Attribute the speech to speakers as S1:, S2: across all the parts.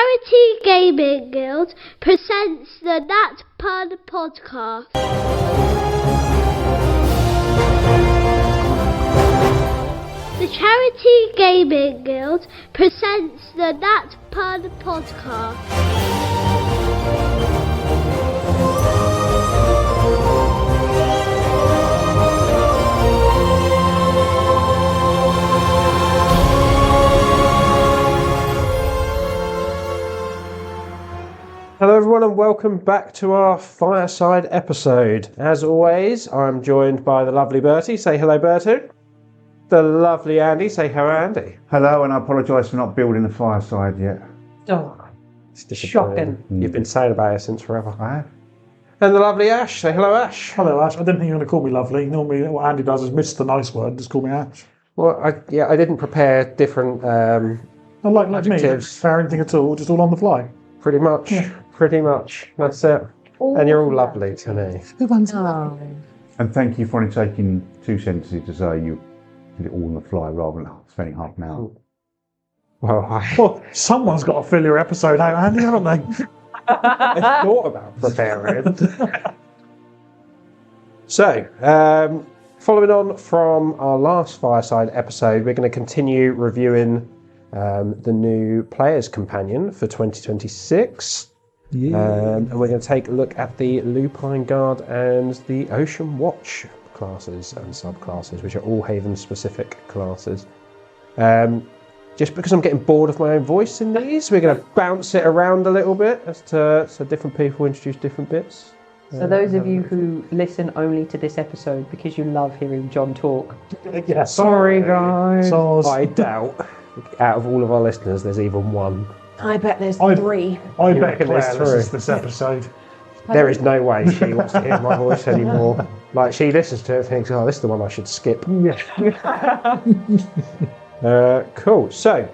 S1: Charity Gaming Guild presents the Nat Pun Podcast. The Charity Gaming Guild presents the Nat Pun Podcast.
S2: Hello everyone and welcome back to our Fireside episode. As always, I'm joined by the lovely Bertie. Say hello, Bertie. The lovely Andy. Say hello, Andy.
S3: Hello, and I apologise for not building the Fireside yet.
S4: Oh,
S2: It's
S4: shocking.
S2: You've been saying about it since forever.
S3: I have.
S2: And the lovely Ash. Say hello, Ash.
S5: Hello, Ash. I didn't think you were going to call me lovely. Normally, what Andy does is miss the nice word, just call me Ash.
S2: Well, I didn't prepare different
S5: Not like me,
S2: adjectives.
S5: fair anything at all, just all on the fly.
S2: Pretty much.
S5: Yeah.
S2: Pretty much. That's it. And you're all lovely to me.
S3: And thank you for only taking 2 sentences to say you did it all on the fly rather than spending half an hour.
S5: Well, someone's got to fill your episode out, Andy, haven't they?
S2: I thought about preparing. So, following on from our last Fireside episode, we're going to continue reviewing the new Player's Companion for 2026. And we're going to take a look at the Lupine Guard and the Ocean Watch classes and subclasses, which are all Haven-specific classes. Just because I'm getting bored of my own voice in these, we're going to bounce it around a little bit so different people introduce different bits.
S4: So those of you who listen only to this episode because you love hearing John talk,
S5: Yeah,
S4: sorry guys.
S2: I doubt, out of all of our listeners, there's even one.
S4: I bet there's
S5: I-
S4: 3.
S5: I
S2: You
S5: bet
S2: reckon
S5: Claire
S2: there's
S5: listens
S2: three?
S5: to this episode.
S2: There is no way she wants to hear my voice anymore. Like, she listens to it and thinks, oh, this is the one I should skip. Cool. So,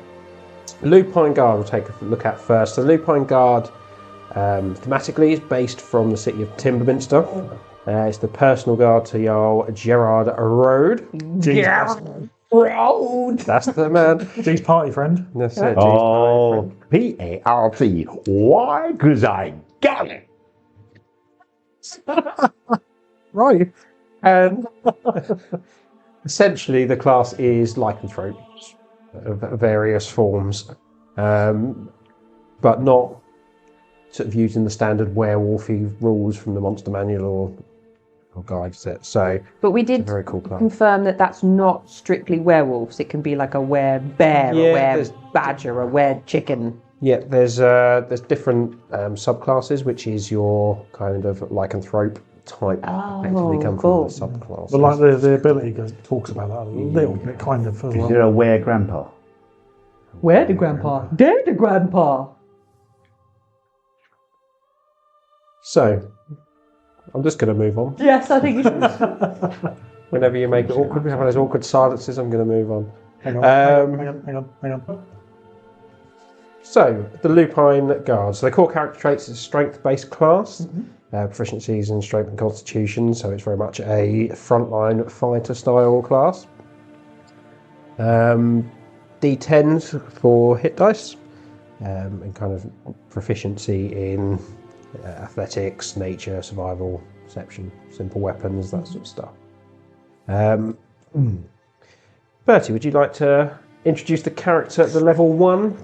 S2: Lupine Guard we'll take a look at first. So, Lupine Guard, thematically, is based from the city of Timberminster. It's the personal guard to Jarl Gerard Road.
S4: Road.
S2: That's the man.
S5: G's party friend.
S2: That's it.
S3: Oh, P-A-R-T. Why? Because I got it.
S2: Right. And essentially, the class is lycanthrope of various forms, but not sort of using the standard werewolfy rules from the monster manual or guide set. So,
S4: But we
S2: it's a
S4: did
S2: very cool class.
S4: confirm that that's not strictly werewolves. It can be like a were-bear,
S2: Yeah,
S4: a
S2: there's-
S4: were-badger, a were-chicken.
S2: Yeah, there's different subclasses, which is your kind of lycanthrope type. Effectively come
S4: cool.
S2: from the subclass.
S5: But like the ability talks about that a little bit, kind of, as
S3: You
S5: well.
S3: know where Grandpa?
S4: Where the grandpa? There the grandpa.
S2: So, I'm just going to move on.
S4: Yes, I think you should.
S2: Whenever you make it awkward, we have those awkward silences, I'm going to move on.
S5: Hang on, hang on.
S2: So, the Lupine Guard. So, the core character traits is a strength-based class. Proficiencies in strength and constitution, so it's very much a frontline fighter-style class. D10s for hit dice, and kind of proficiency in athletics, nature, survival, perception, simple weapons, that sort of stuff. Bertie, would you like to introduce the character at the level 1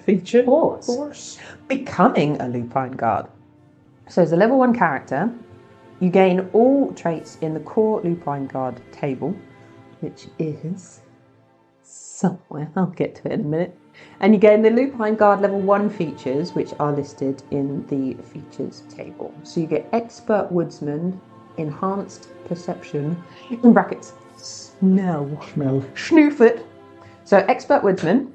S2: feature?
S4: Of course. Becoming a Lupine Guard. So as a level 1 character, you gain all traits in the core Lupine Guard table, which is somewhere. I'll get to it in a minute. And you gain the Lupine Guard level 1 features, which are listed in the features table. So you get Expert Woodsman, Enhanced Perception, in brackets, Smell. Schnoofit. So Expert Woodsman,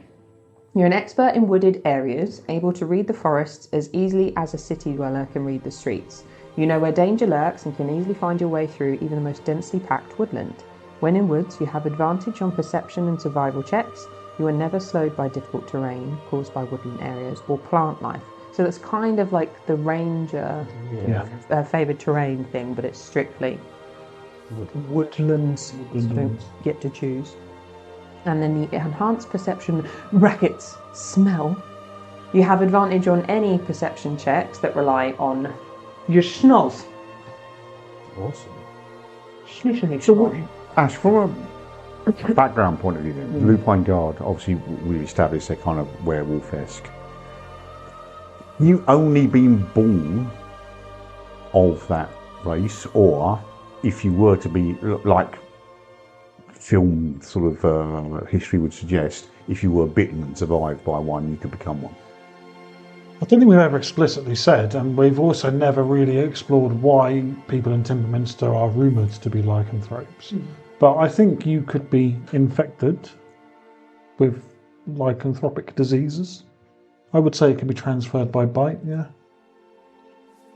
S4: you're an expert in wooded areas, able to read the forests as easily as a city dweller can read the streets. You know where danger lurks and can easily find your way through even the most densely packed woodland. When in woods, you have advantage on perception and survival checks. You are never slowed by difficult terrain caused by woodland areas or plant life. So that's kind of like the ranger favoured terrain thing, but it's strictly woodlands. So you don't get to choose. And then the enhanced perception brackets smell You have advantage on any perception checks that rely on your schnoz.
S2: Awesome.
S3: So what, Ash, from a background point of view then, Lupine Guard, obviously we've established they're kind of werewolf-esque. You only been born of that race, or if you were to be, like film sort of history would suggest, if you were bitten and survived by one, you could become one.
S5: I don't think we've ever explicitly said, and we've also never really explored why people in Timberminster are rumoured to be lycanthropes. But I think you could be infected with lycanthropic diseases. I would say it can be transferred by bite, yeah.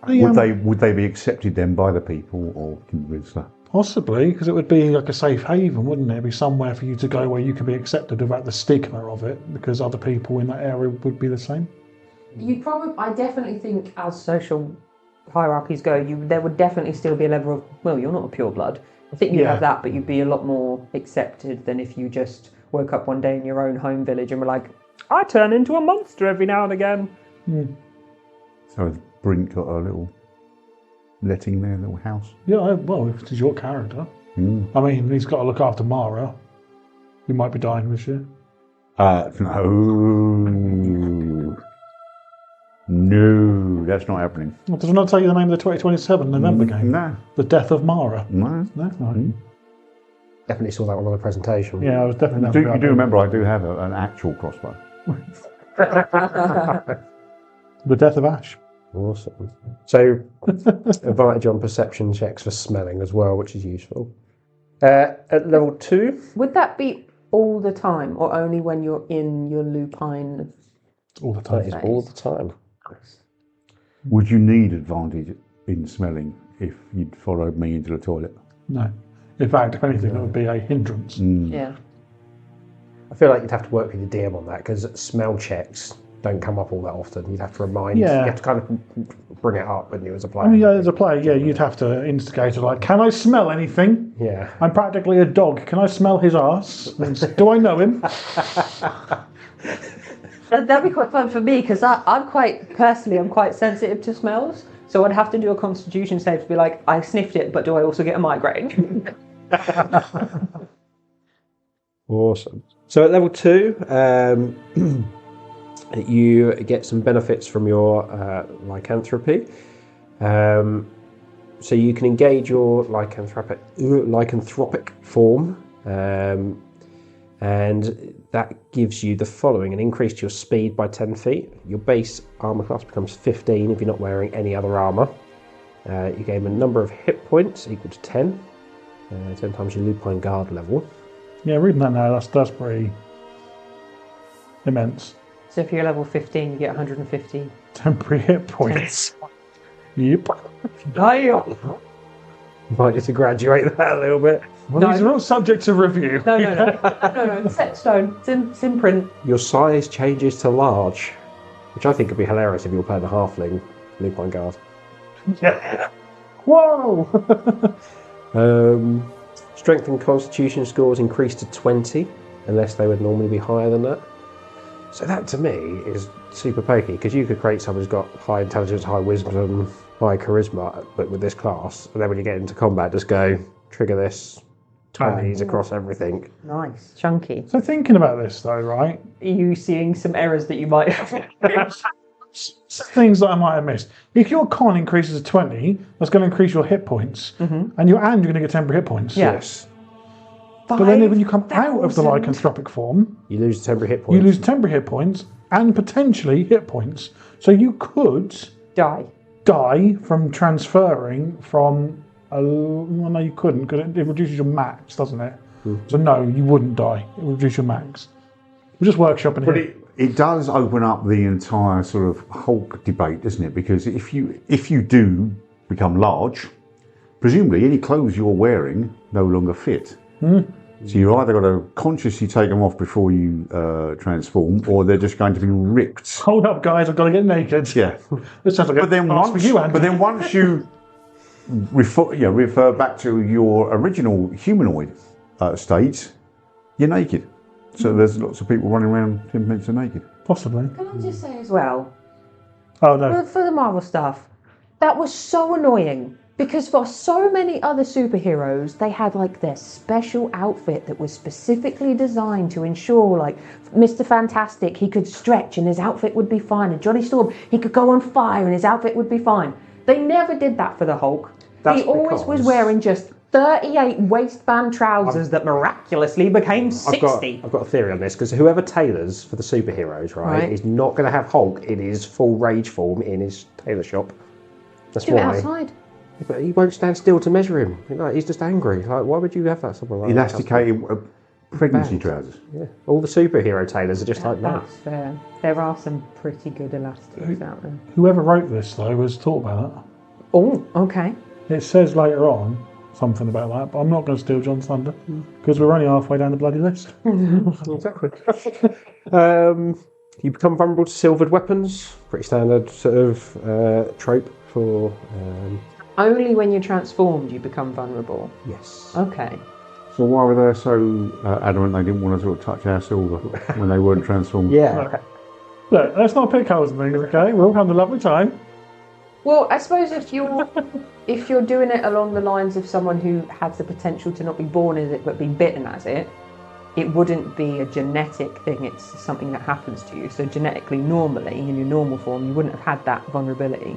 S3: Would they be accepted then by the people, or Timberminster?
S5: Possibly, because it would be like a safe haven, wouldn't it? It'd be somewhere for you to go where you could be accepted without the stigma of it, because other people in that area would be the same.
S4: I definitely think as social hierarchies go, there would definitely still be a level of, well, you're not a pureblood. I think you'd have that, but you'd be a lot more accepted than if you just woke up one day in your own home village and were like, I turn into a monster every now and again.
S3: So has Brink got a little letting their little house?
S5: Yeah, well, if it's your character. I mean, he's got to look after Mara, who might be dying this year.
S3: No, that's not happening.
S5: Well, does it not tell you the name of the 2027 November game?
S3: No.
S5: The Death of Mara.
S3: No.
S5: No? Right.
S2: Definitely saw that one on the presentation.
S5: Yeah, I was definitely...
S3: You do remember I do have an actual crossbow.
S5: The Death of Ash.
S2: Awesome. So, advantage on perception checks for smelling as well, which is useful. At level 2...
S4: Would that be all the time, or only when you're in your lupine?
S5: All the time.
S2: That is all the time.
S3: Would you need advantage in smelling if you'd followed me into the toilet?
S5: No. In fact, if anything, that would be a hindrance.
S4: Yeah.
S2: I feel like you'd have to work with your DM on that, because smell checks don't come up all that often. You'd have to remind, you have to kind of bring it up when you as a player.
S5: I mean, as a player, you'd have to instigate it, like, can I smell anything?
S2: Yeah.
S5: I'm practically a dog. Can I smell his arse? Do I know him?
S4: That'd be quite fun for me, because I'm quite sensitive to smells. So I'd have to do a constitution save to be like, I sniffed it, but do I also get a migraine?
S2: Awesome. So at level 2, you get some benefits from your lycanthropy. So you can engage your lycanthropic form, and that gives you the following: an increase to your speed by 10 feet. Your base armor class becomes 15 if you're not wearing any other armor. You gain a number of hit points equal to 10, 10 times your lupine guard level.
S5: Yeah, reading that now, that's pretty immense.
S4: So if you're level 15, you get 150
S5: temporary hit points. Yep.
S4: Damn.
S2: Might need to graduate that a little bit.
S5: Well, these are all subject to review.
S4: No. It's set stone. It's in print.
S2: Your size changes to large, which I think would be hilarious if you were playing a halfling lupine guard.
S5: Yeah. Whoa!
S2: Strength and constitution scores increase to 20, unless they would normally be higher than that. So that to me is super pokey, because you could create someone who's got high intelligence, high wisdom, high charisma, but with this class, and then when you get into combat, just go trigger this 20s across everything.
S4: Nice, chunky.
S5: So thinking about this though, right?
S4: Are you seeing some errors that you might have?
S5: Things that I might have missed. If your con increases to 20, that's going to increase your hit points, and you're going to get temporary hit points.
S4: Yeah.
S2: Yes.
S5: But then when you come out of the lycanthropic form,
S2: You lose temporary hit points.
S5: you lose temporary hit points and potentially hit points. So you could die from transferring from well, no, you couldn't, because it reduces your max, doesn't it? So no, you wouldn't die. It would reduce your max. We're just workshopping
S3: But
S5: here.
S3: it does open up the entire sort of Hulk debate, doesn't it? Because if you do become large, presumably any clothes you're wearing no longer fit. So you've either got to consciously take them off before you transform, or they're just going to be ripped.
S5: Hold up, guys! I've got to get naked.
S3: Yeah.
S5: This sounds like a task for you, Andy.
S3: once you refer back to your original humanoid state, you're naked. So there's lots of people running around 10 minutes naked.
S5: Possibly.
S4: Can I just say as well,
S5: Oh no.
S4: for the Marvel stuff, that was so annoying. Because for so many other superheroes, they had like their special outfit that was specifically designed to ensure, like Mr. Fantastic, he could stretch and his outfit would be fine, and Johnny Storm, he could go on fire and his outfit would be fine. They never did that for the Hulk.
S2: That's
S4: He always was
S2: because-
S4: wearing just 38 waistband trousers that miraculously became 60.
S2: I've got a theory on this, because whoever tailors for the superheroes, right, is not going to have Hulk in his full rage form in his tailor shop. That's
S4: Do it
S2: why.
S4: outside.
S2: But he won't stand still to measure him. Like, he's just angry. Like, why would you have that somewhere like that?
S3: Elasticated pregnancy trousers.
S2: Yeah. All the superhero tailors are just like that.
S4: That's fair. There are some pretty good elastics out there.
S5: Whoever wrote this though has thought about
S4: Oh, okay.
S5: it. It says later on something about that, but I'm not going to steal John's thunder because we're only halfway down the bloody list.
S2: Exactly. You become vulnerable to silvered weapons. Pretty standard sort of trope for...
S4: Only when you're transformed you become vulnerable.
S2: yes.
S4: Okay.
S3: So why were they so adamant they didn't want to sort of touch our silver when they weren't transformed?
S2: Yeah.
S5: Look, let's not pick holes and things, okay? We're all having a lovely time.
S4: Well, I suppose if you're doing it along the lines of someone who has the potential to not be born as it but be bitten as it, it wouldn't be a genetic thing, it's something that happens to you. So genetically, normally, in your normal form, you wouldn't have had that vulnerability.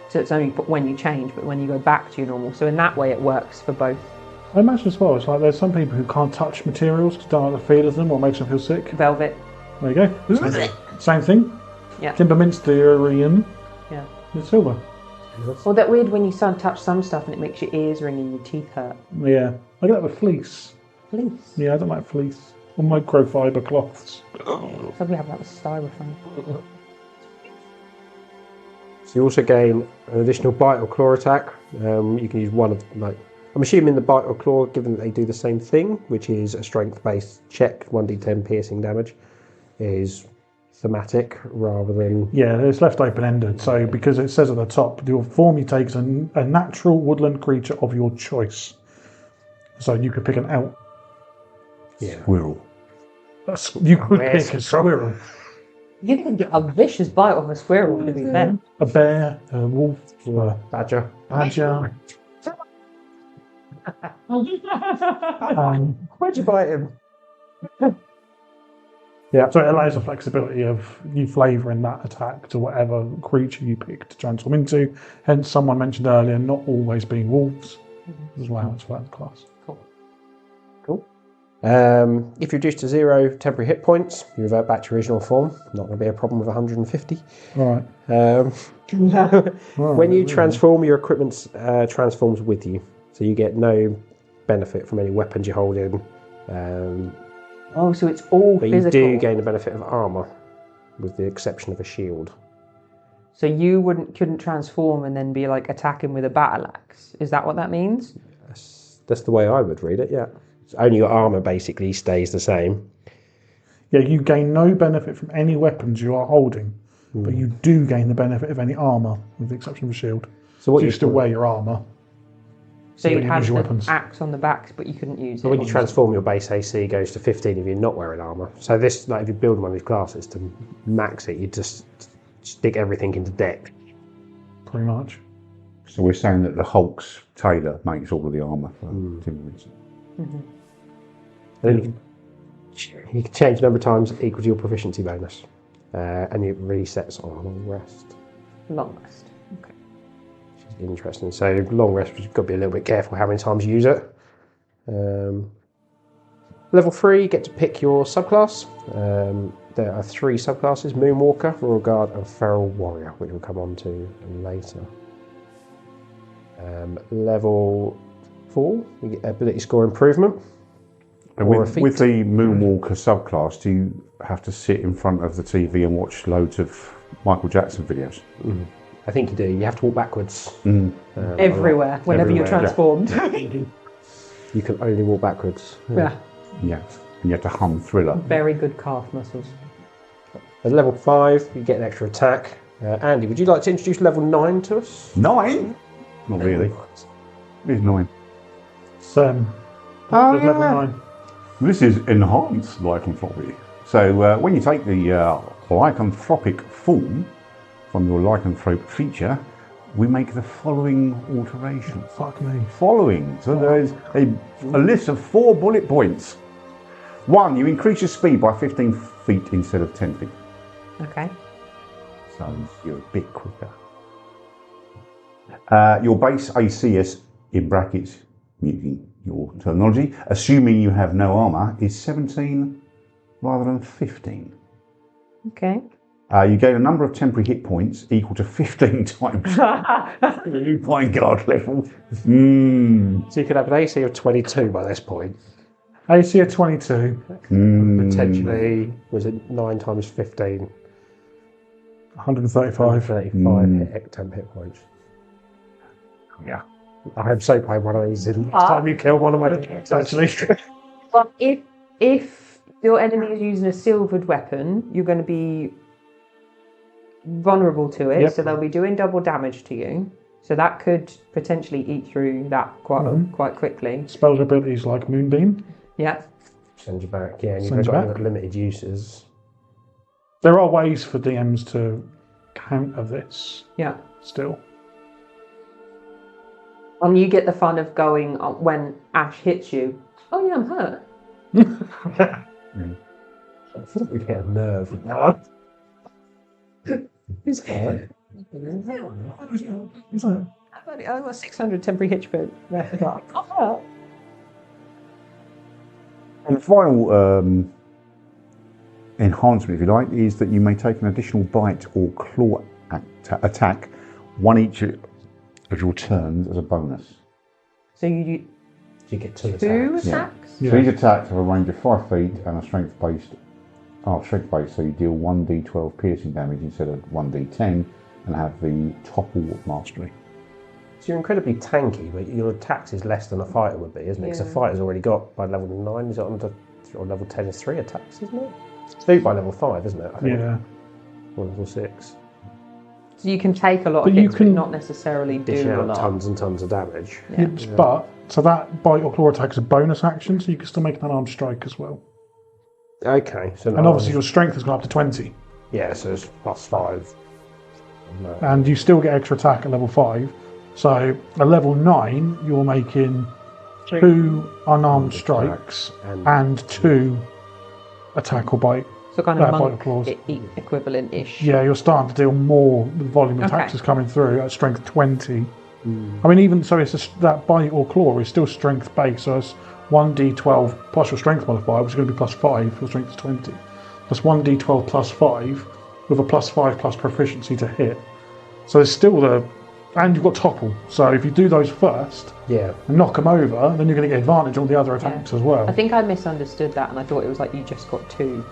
S4: So it's only when you change, but when you go back to your normal. So in that way it works for both.
S5: I imagine as well, it's like there's some people who can't touch materials because don't like the feel of them or makes them feel sick.
S4: Velvet.
S5: There you go. Same thing.
S4: Yeah.
S5: Timberminster
S4: Yeah.
S5: with silver.
S4: Well, that weird when you touch some stuff and it makes your ears ring and your teeth hurt.
S5: Yeah. I get that with fleece.
S4: Fleece.
S5: Yeah, I don't like fleece. Or microfiber cloths.
S4: So we have that with styrofoam.
S2: So you also gain an additional bite or claw attack. You can use one of, like, I'm assuming the bite or claw, given that they do the same thing, which is a strength-based check, 1d10 piercing damage, is thematic rather than...
S5: Yeah, it's left open-ended. So because it says at the top, your form you take is a natural woodland creature of your choice. So you could pick an elk.
S2: Yeah.
S3: Squirrel.
S5: You could pick a squirrel,
S4: You can get a vicious bite off a squirrel, to be fair.
S5: a bear, a wolf, a
S2: Badger.
S5: badger.
S2: Where'd you bite him?
S5: So it allows the flexibility of you flavouring that attack to whatever creature you pick to transform into. Hence, someone mentioned earlier, not always being wolves. As well as that class.
S2: Cool. If you're reduced to 0 temporary hit points, you revert back to your original form. Not going to be a problem with 150.
S5: All
S2: Um,
S5: right.
S2: when you transform, your equipment transforms with you. So you get no benefit from any weapons you're holding.
S4: Oh, so it's all
S2: But
S4: physical.
S2: you do gain the benefit of armour, with the exception of a shield.
S4: So you couldn't transform and then be like attacking with a battle axe. Is that what that means?
S2: That's the way I would read it, yeah. So only your armour basically stays the same.
S5: Yeah, you gain no benefit from any weapons you are holding, but you do gain the benefit of any armour, with the exception of a shield.
S2: So what
S5: you
S2: you
S5: still wear your armour.
S4: So
S5: you
S4: you'd
S5: can
S4: have
S5: use
S4: the
S5: your weapons.
S4: axe on the back, but you couldn't use
S2: So
S4: it.
S2: when you transform, your base AC goes to 15 if you're not wearing armour. So this, like, if you build one of these classes to max it, you just stick everything into deck.
S5: Pretty much.
S3: So we're saying that the Hulk's tailor makes all of the armour for Timberminster.
S2: And then you can change the number of times equal to your proficiency bonus. And it resets on long rest.
S4: Long rest. Okay.
S2: Which is interesting. So long rest, you've got to be a little bit careful how many times you use it. Level 3, you get to pick your subclass. There are 3 subclasses: Moonwalker, Royal Guard, and Feral Warrior, which we'll come on to later. Level 4, you get ability score improvement.
S3: And
S2: Or a
S3: with
S2: feat.
S3: the Moonwalker subclass, do you have to sit in front of the TV and watch loads of Michael Jackson videos?
S2: I think you do. You have to walk backwards.
S4: Everywhere, whenever you're
S2: Everywhere,
S4: transformed.
S2: You can only walk backwards.
S4: Yeah.
S3: Yeah. And you have to hum Thriller.
S4: Very good calf muscles.
S2: At level 5, you get an extra attack. Andy, would you like to introduce level 9 to us?
S3: 9? Not really. It's 9.
S5: Level 9.
S3: This is enhanced lycanthropy. So when you take the lycanthropic form from your lycanthrope feature, we make the following alterations.
S5: Fuck me.
S3: Following. So there is a list of 4 bullet points. 1, you increase your speed by 15 feet instead of 10 feet.
S4: Okay.
S3: So you're a bit quicker. Your base ACS, in brackets, using your terminology, assuming you have no armour, is 17 rather than 15.
S4: Okay.
S3: You gain a number of temporary hit points equal to 15 times Lupine Guard level.
S2: So you could have an AC of 22 by this point.
S5: AC of 22.
S2: Potentially, was it 9 times 15?
S5: 135.
S2: 35 temp hit points.
S3: Yeah.
S2: I am so playing one of these in next time you kill one of my kids, actually.
S4: But if your enemy is using a silvered weapon, you're going to be vulnerable to it, so they'll be doing double damage to you. So that could potentially eat through that quite quickly.
S5: Spells abilities like Moonbeam.
S4: Yeah.
S2: Send you back, yeah, and
S5: Send
S2: you've
S5: you
S2: got
S5: back.
S2: limited uses.
S5: There are ways for DMs to counter this
S4: Yeah.
S5: still.
S4: And you get the fun of going when Ash hits you. Oh yeah, I'm hurt.
S2: I feel like we get a nerve with that one. His hair.
S5: Is that?
S4: I got 600 temporary hit points.
S3: And the final enhancement, if you like, is that you may take an additional bite or claw attack, one each of your turns as a bonus.
S4: So you
S2: You get 2
S4: do
S2: attacks.
S4: attacks?
S3: So these attacks have a range of 5 feet and a strength based, so you deal 1d12 piercing damage instead of 1d10 and have the topple mastery.
S2: So you're incredibly tanky, but your attacks is less than a fighter would be, isn't it? Because a
S4: Yeah.
S2: fighter's already got, by level 9, is it on or level 10 is 3 attacks, isn't it? 2 by level 5, isn't it? I think.
S5: Yeah.
S2: Or level 6.
S4: So you can take a lot
S5: But
S4: of
S5: you
S4: hits,
S5: can
S4: but not necessarily
S2: Dish
S4: do a
S2: out
S4: lot.
S2: tons and tons of damage.
S4: Yeah.
S5: But, so that bite or claw attack is a bonus action, so you can still make an unarmed strike as well.
S2: Okay. So
S5: And obviously your strength has gone up to 20.
S2: yeah, so it's +5.
S5: And you still get extra attack at level 5. So at level 9, you're making 2 unarmed strikes and 2 attack or bite.
S4: So kind of
S5: bite
S4: monk
S5: claws.
S4: equivalent-ish.
S5: Yeah, you're starting to deal more with volume of
S4: Okay.
S5: attacks is coming through at strength 20. I mean, even so, that bite or claw is still strength based, so it's 1d12 plus your strength modifier, which is going to be +5, your strength is 20, plus 1d12 plus 5, with a +5 plus proficiency to hit. So there's still and you've got topple, so if you do those first
S2: Yeah.
S5: and knock them over, then you're going to get advantage on the other attacks as well.
S4: I think I misunderstood that, and I thought it was like you just got 2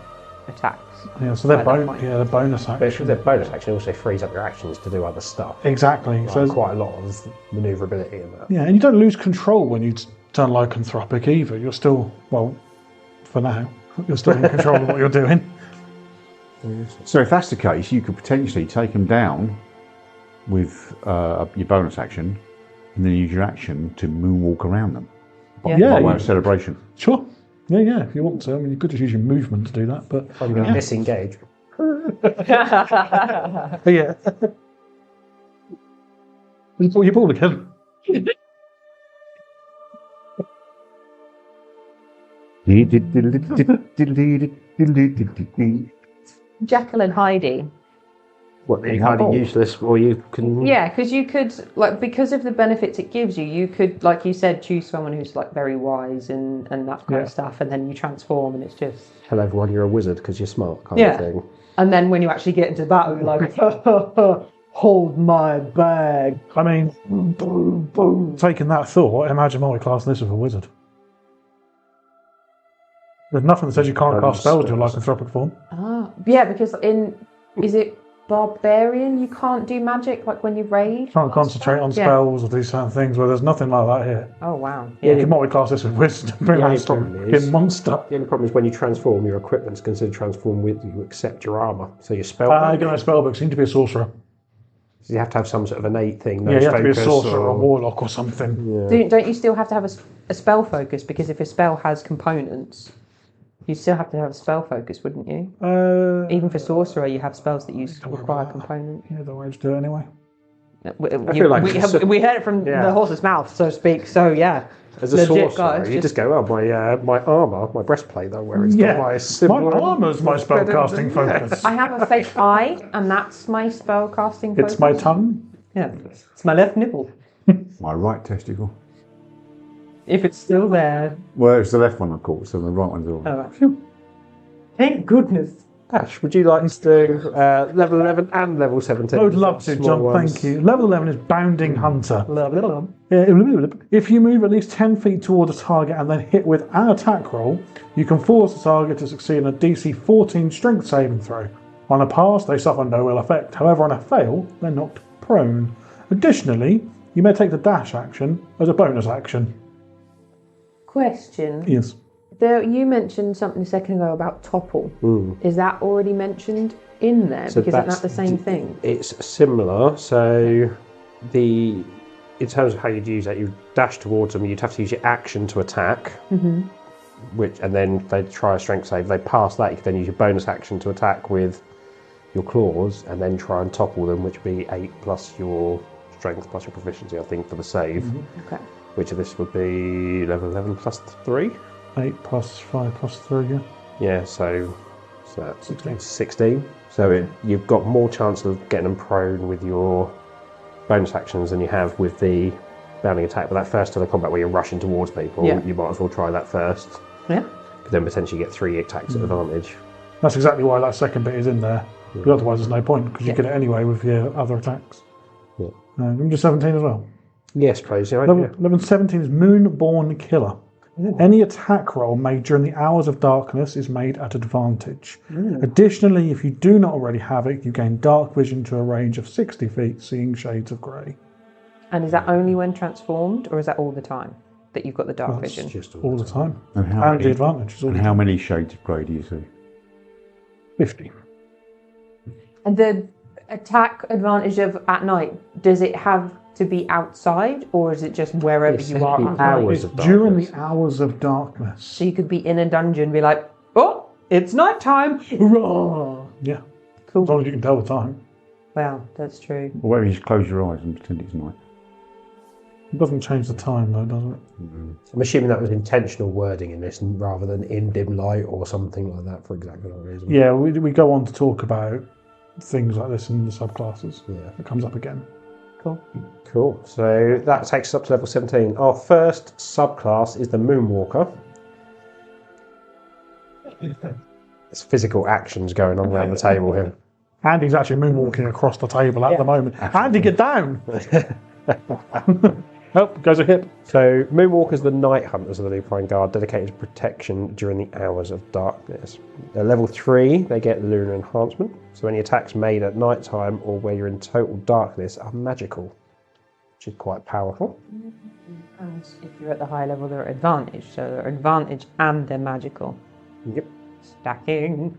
S4: attacks.
S5: Yeah, so they're,
S4: At that point.
S5: they're bonus
S2: But if
S5: action.
S2: the bonus action also frees up your actions to do other stuff.
S5: Exactly.
S2: Like,
S5: So there's-
S2: quite a lot of manoeuvrability in that.
S5: yeah, and you don't lose control when you turn lycanthropic either. You're still, well, for now, you're still in control of what you're doing.
S3: So if that's the case, you could potentially take them down with your bonus action and then use your action to moonwalk around them. By
S5: Yeah,
S3: way
S5: you-
S3: of celebration.
S5: Sure. Yeah, if you want to. I mean, you could just use your movement to do that, but
S2: I'm going to disengage.
S5: yeah. You pull your ball again.
S4: Jekyll and Heidi.
S2: What, you're kind of useless, or you can...
S4: Yeah, because you could, like, because of the benefits it gives you, you could, like you said, choose someone who's, like, very wise and that kind of stuff, and then you transform, and it's just...
S2: Tell everyone you're a wizard because you're smart, kind
S4: Yeah.
S2: of thing.
S4: And then when you actually get into battle, you're like, hold my bag.
S5: I mean, taking that thought, imagine multi-classing this with a wizard. There's nothing that says you can't cast spells with your lycanthropic form.
S4: Ah, yeah, because is it barbarian? You can't do magic, like when you raid?
S5: You can't concentrate on
S4: Yeah.
S5: spells or do certain things where there's nothing like that here.
S4: Oh, wow.
S5: You can multi-class this with wizard and bring
S2: The
S5: on
S2: only
S5: a
S2: problem is-
S5: fucking monster.
S2: The only problem is when you transform, your equipment's considered transform with you accept your armour. So your spell...
S5: You get no spell books, you need to be a sorcerer.
S2: So you have to have some sort of innate thing. No
S5: Yeah, you have to be a
S2: focus
S5: sorcerer or a
S2: or...
S5: warlock or something.
S4: Don't you still have to have a spell focus? Because if a spell has components, You still have to have a spell focus, wouldn't you? Even for sorcerer, you have spells that require component.
S5: Yeah, the way to do it anyway.
S2: feel like
S4: We heard it from the horse's mouth, so to speak. So yeah,
S2: as a sorcerer, you just go, oh, my armour, my breastplate that I'm wearing, my symbol.
S5: My armour's my spellcasting focus.
S4: I have a fake eye, and that's my spellcasting focus.
S5: It's my tongue.
S4: Yeah, it's my left nipple.
S3: My right testicle.
S4: If it's still there.
S3: Well, it's the left one, of course, so the right one's all.
S4: Oh, right. Thank goodness.
S2: Ash, would you like to do level 11 and level 17?
S5: I would love to,
S2: Small
S5: John.
S2: ones.
S5: Thank you. Level 11 is Bounding Hunter.
S4: Blah.
S5: If you move at least 10 feet towards a target and then hit with an attack roll, you can force the target to succeed in a DC 14 strength saving throw. On a pass, they suffer no ill effect. However, on a fail, they're knocked prone. Additionally, you may take the dash action as a bonus action.
S4: Question.
S5: Yes.
S4: You mentioned something a second ago about topple. Is that already mentioned in there?
S2: So
S4: because isn't that the same thing?
S2: It's similar. So in terms of how you'd use that, you dash towards them. You'd have to use your action to attack, and then if they try a strength save, they pass that. You can then use your bonus action to attack with your claws, and then try and topple them, which would be 8 plus your strength plus your proficiency, I think, for the save.
S4: Okay.
S2: Which of this would be level 11 plus 3?
S5: 8 plus 5 plus 3, yeah.
S2: Yeah, so that's 16. So you've got more chance of getting them prone with your bonus actions than you have with the bounding attack. But that first turn of combat where you're rushing towards people, you might as well try that first.
S4: Yeah.
S2: Because then potentially get 3 attacks at advantage.
S5: That's exactly why that second bit is in there. Because otherwise there's no point, because you get it anyway with your other attacks.
S2: Yeah.
S5: Can we do 17 as well?
S2: Yes, please. Yeah,
S5: Level 17 is Moonborn Killer. Any attack roll made during the hours of darkness is made at advantage. Additionally, if you do not already have it, you gain dark vision to a range of 60 feet, seeing shades of grey.
S4: And is that only when transformed, or is that all the time that you've got the dark vision?
S2: just
S5: All the time.
S3: And
S5: the advantage is all
S3: And
S5: the
S3: how
S5: time.
S3: many shades of grey do you see?
S5: 50.
S4: And the attack advantage of at night, does it have to be outside, or is it just wherever you are at night?
S2: hours of
S5: During
S2: darkness.
S5: the hours of darkness.
S4: So you could be in a dungeon and be like, oh, it's night time. Hurrah!
S5: Yeah.
S4: Cool.
S5: As long as you can tell the time.
S4: Well, that's true.
S3: Or whether you just close your eyes and pretend it's night.
S5: It doesn't change the time though, does it?
S2: I'm assuming that was intentional wording in this rather than in dim light or something like that for exactly that reason.
S5: Yeah, we go on to talk about things like this in the subclasses.
S2: Yeah.
S5: It comes up again.
S2: Cool. So that takes us up to level 17. Our first subclass is the Moonwalker. There's physical actions going on around the table here.
S5: Andy's actually moonwalking across the table at the moment. Andy, get down! Oh, goes a hip.
S2: So Moonwalkers are the Night Hunters of the Lupine Guard, dedicated to protection during the hours of darkness. At level 3, they get Lunar Enhancement. So any attacks made at night time or where you're in total darkness are magical, which is quite powerful.
S4: And if you're at the high level, they're at advantage. So they're advantage and they're magical.
S2: Yep.
S4: Stacking.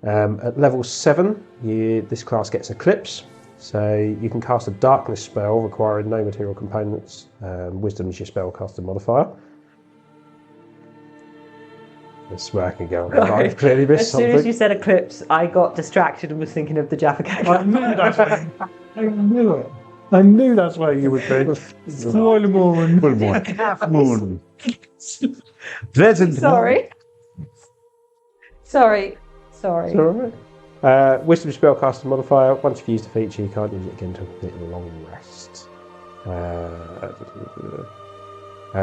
S2: At level 7, this class gets Eclipse. So you can cast a darkness spell requiring no material components. Wisdom is your spellcaster modifier. That's where I can go. I've clearly missed
S4: As soon
S2: something.
S4: as you said eclipse, I got distracted and was thinking of the Jaffa Cake.
S5: I knew that's where I knew it. I knew that's where you would be. Spoiler moon.
S3: Half moon. Pleasant.
S4: Sorry. Sorry.
S2: It's all right. Wisdom spellcaster modifier. Once you've used a feature, you can't use it again until a complete long rest.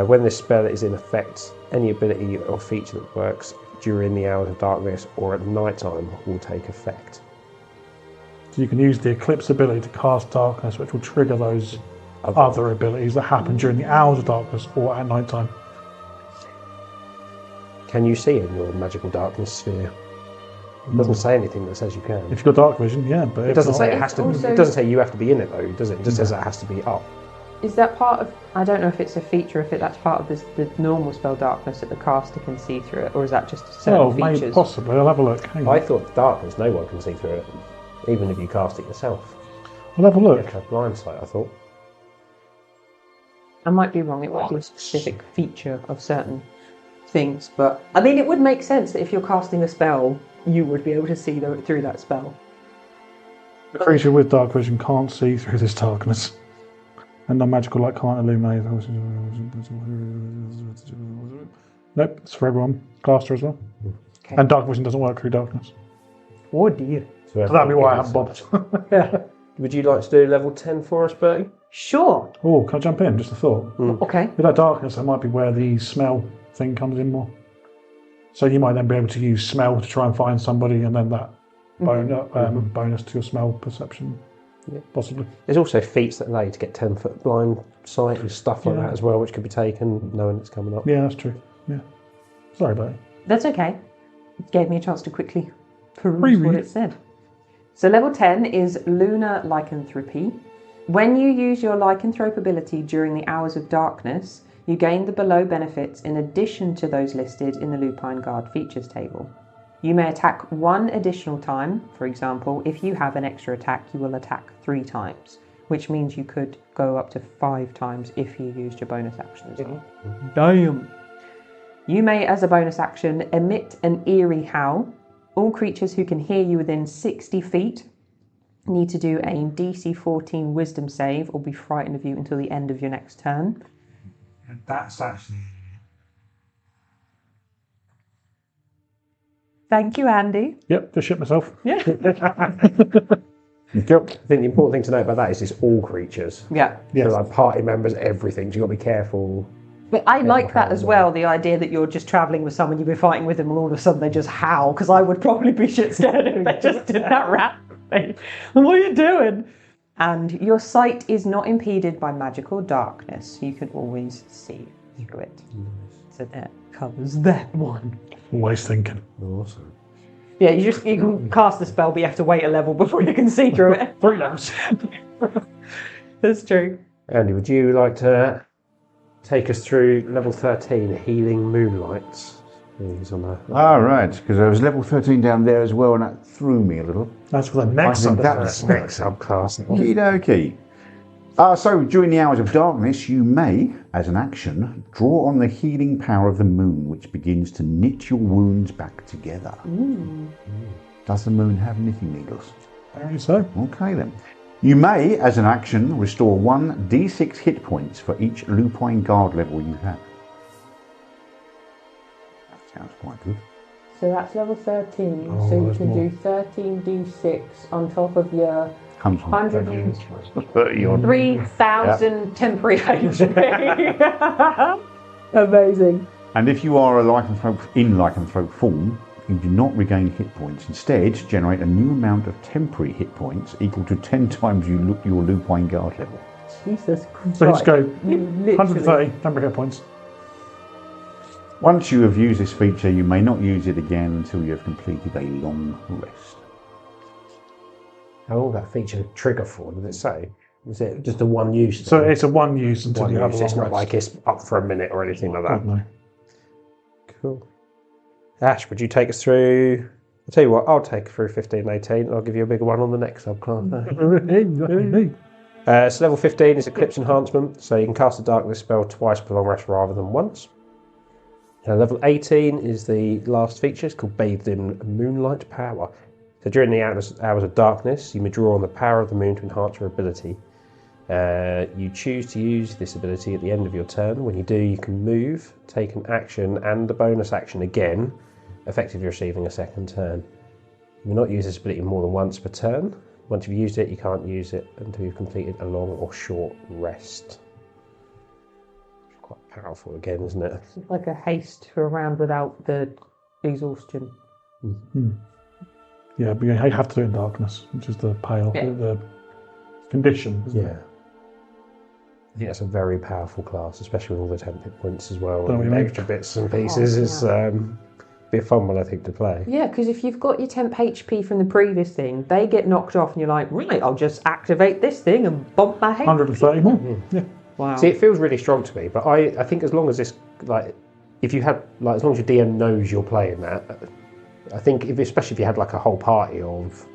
S2: When this spell is in effect, any ability or feature that works during the hours of darkness or at night time will take effect.
S5: So you can use the Eclipse ability to cast darkness, which will trigger those other abilities that happen during the hours of darkness or at night time.
S2: Can you see in your magical darkness sphere? It doesn't say anything that says you can.
S5: If you've got dark vision, yeah, but
S2: It doesn't
S5: if
S2: say
S5: not,
S2: it has to.
S4: also-
S2: It doesn't say you have to be in it though, does it? It just says it has to be up.
S4: Is that part of... I don't know if it's a feature, if that's part of the normal spell darkness that the caster can see through it, or is that just certain
S5: oh, maybe
S4: features?
S5: possibly. I'll have a look. Hang on.
S2: I thought darkness, no one can see through it, even if you cast it yourself.
S5: I'll have a
S2: You
S5: look.
S2: have to have blind sight, I thought.
S4: I might be wrong, it might be a specific feature of certain things, but I mean, it would make sense that if you're casting a spell, you would be able to see through that spell.
S5: The creature with dark vision can't see through this darkness, and no magical light can't illuminate. Nope, it's for everyone. Caster as well.
S4: Okay.
S5: And dark vision doesn't work through darkness.
S4: Oh dear.
S2: So
S5: That'd be why I haven't bothered.
S4: Yeah.
S2: Would you like to do level 10 for us, Bertie?
S4: Sure.
S5: Oh, can I jump in? Just a thought.
S4: Okay.
S5: With that darkness, that might be where the smell thing comes in more. So you might then be able to use smell to try and find somebody, and then that bonus to your smell perception, possibly.
S2: There's also feats that allow you to get 10-foot blind sight and stuff like that as well, which could be taken knowing it's coming up.
S5: Yeah, that's true. Yeah. Sorry about it.
S4: That's okay. It gave me a chance to quickly peruse what it said. So level 10 is Lunar Lycanthropy. When you use your lycanthrope ability during the hours of darkness, you gain the below benefits in addition to those listed in the Lupine Guard features table. You may attack one additional time. For example, if you have an extra attack, you will attack 3 times, which means you could go up to 5 times if you used your bonus action as well. Damn! You may, as a bonus action, emit an eerie howl. All creatures who can hear you within 60 feet need to do a DC 14 Wisdom save or be frightened of you until the end of your next turn.
S3: That's actually...
S4: Thank you, Andy.
S5: Yep, just shit myself.
S4: Yeah.
S2: I think the important thing to note about that is it's all creatures.
S4: Yeah.
S5: Yes.
S2: So like party members, everything. So you've got to be careful.
S4: But I like that as well, the idea that you're just travelling with someone, you've been fighting with them, and all of a sudden they just howl, because I would probably be shit scared if they just did that rat thing. What are you doing? And your sight is not impeded by magical darkness. You can always see through it. So that covers that one.
S5: Always thinking.
S2: Awesome.
S4: Yeah, you can cast the spell, but you have to wait a level before you can see through it.
S5: 3 levels.
S4: That's true.
S2: Andy, would you like to take us through level 13, Healing Moonlights? He's on the...
S3: right, because I was level 13 down there as well, and that threw me a little.
S5: That's for the next
S3: I think
S5: one.
S3: that's
S2: next subclass.
S3: Okie dokie. So, during the hours of darkness, you may, as an action, draw on the healing power of the moon, which begins to knit your wounds back together. Does the moon have knitting needles?
S5: Apparently so.
S3: Okay then. You may, as an action, restore 1 d6 hit points for each Lupine Guard level you have. That sounds quite good.
S4: So that's level 13,
S5: Oh,
S4: so you
S5: there's
S4: can
S5: more.
S4: do 13d6 on top of your
S3: 130 odd.
S4: 3,000 temporary HP. Amazing.
S3: And if you are a lycanthrope in lycanthrope form, you do not regain hit points. Instead, generate a new amount of temporary hit points equal to 10 times your Lupine Guard level.
S4: Jesus Christ.
S5: So let's go
S4: You literally-
S5: 130 temporary hit points.
S3: Once you have used this feature, you may not use it again until you have completed a long rest.
S2: How long that feature trigger for, did it say? Was it just a one use?
S5: So it's a 1 use until you have a long
S2: It's not
S5: rest.
S2: like it's up for a minute or anything like
S5: God,
S2: that.
S5: no.
S2: Cool. Ash, would you take us through... I'll tell you what, I'll take through 15 and 18 and I'll give you a bigger one on the next subclass. So level 15 is Eclipse Enhancement, so you can cast a Darkness spell twice per long rest rather than once. Level 18 is the last feature, it's called Bathed in Moonlight Power. So during the hours of darkness, you may draw on the power of the moon to enhance your ability. You choose to use this ability at the end of your turn. When you do, you can move, take an action and a bonus action again, effectively receiving a second turn. You may not use this ability more than once per turn. Once you've used it, you can't use it until you've completed a long or short rest. It's quite powerful again, isn't it?
S4: It's like a haste for a round without the exhaustion.
S5: Yeah, but you have to do it in darkness, which is the pale, the condition. Isn't
S2: Yeah.
S5: it?
S2: I think that's a very powerful class, especially with all the temp hit points as well.
S5: Don't
S2: And
S5: we,
S2: the
S5: mate?
S2: extra bits and pieces is be a fun one, I think, to play.
S4: Yeah, because if you've got your temp HP from the previous thing, they get knocked off and you're like, right, I'll just activate this thing and bump my head.
S5: 130 more. Yeah.
S4: Wow.
S2: See, it feels really strong to me, but I think as long as this, like, if you had, like, as long as your DM knows you're playing that, I think, especially if you had, like, a whole party of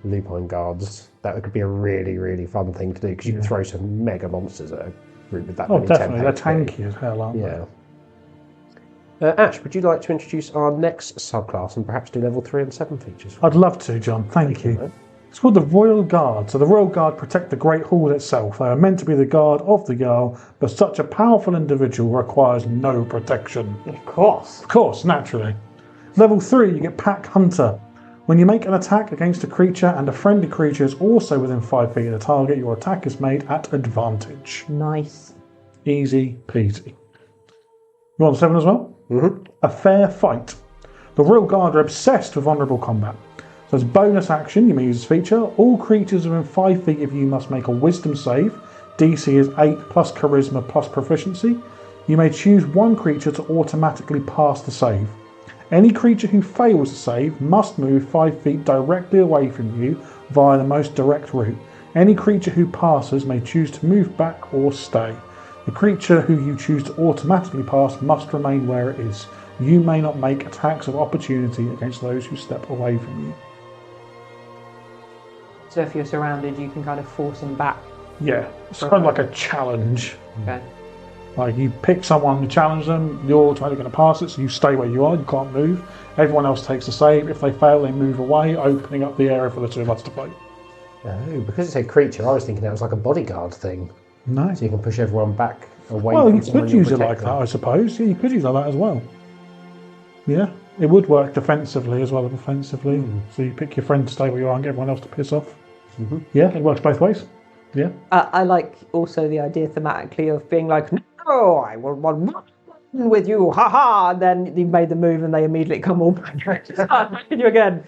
S2: Lupine Guards, that could be a really, really fun thing to do, because you can throw some mega monsters at a group with that
S5: Oh,
S2: many
S5: definitely. They're
S2: temp HP.
S5: tanky as hell, aren't they?
S2: Yeah. Ash, would you like to introduce our next subclass and perhaps do level 3 and 7 features?
S5: I'd love to, John. Thank you. It's called the Royal Guard. So the Royal Guard protect the Great Hall itself. They are meant to be the guard of the Jarl, but such a powerful individual requires no protection.
S4: Of course.
S5: Of course, naturally. Level 3, you get Pack Hunter. When you make an attack against a creature and a friendly creature is also within 5 feet of the target, your attack is made at advantage.
S4: Nice.
S5: Easy peasy. You want 7 as well?
S2: Mm-hmm.
S5: A Fair Fight. The Royal Guard are obsessed with vulnerable combat. So as bonus action, you may use this feature. All creatures within 5 feet of you must make a wisdom save. DC is 8 plus charisma plus proficiency. You may choose one creature to automatically pass the save. Any creature who fails the save must move 5 feet directly away from you via the most direct route. Any creature who passes may choose to move back or stay. The creature who you choose to automatically pass must remain where it is. You may not make attacks of opportunity against those who step away from you.
S4: So if you're surrounded, you can kind of force them back.
S5: Yeah, it's kind of like a challenge.
S4: Okay.
S5: Like you pick someone to challenge them, you're automatically going to pass it, so you stay where you are, you can't move. Everyone else takes a save. If they fail, they move away, opening up the area for the two of us to fight.
S2: Oh, because it's a creature, I was thinking that was like a bodyguard thing.
S5: No.
S2: So you can push everyone back away
S5: Well,
S2: from
S5: you
S2: someone
S5: could
S2: you're
S5: use it like
S2: protecting.
S5: that, I suppose. Yeah, you could use it like that as well. Yeah, it would work defensively as well as offensively. So you pick your friend to stay where you are and get everyone else to piss off.
S2: Mm-hmm.
S5: Yeah, it works both ways. Yeah.
S4: I like also the idea thematically of being like, no, I will run with you, haha, and then you've made the move and they immediately come all back at you again.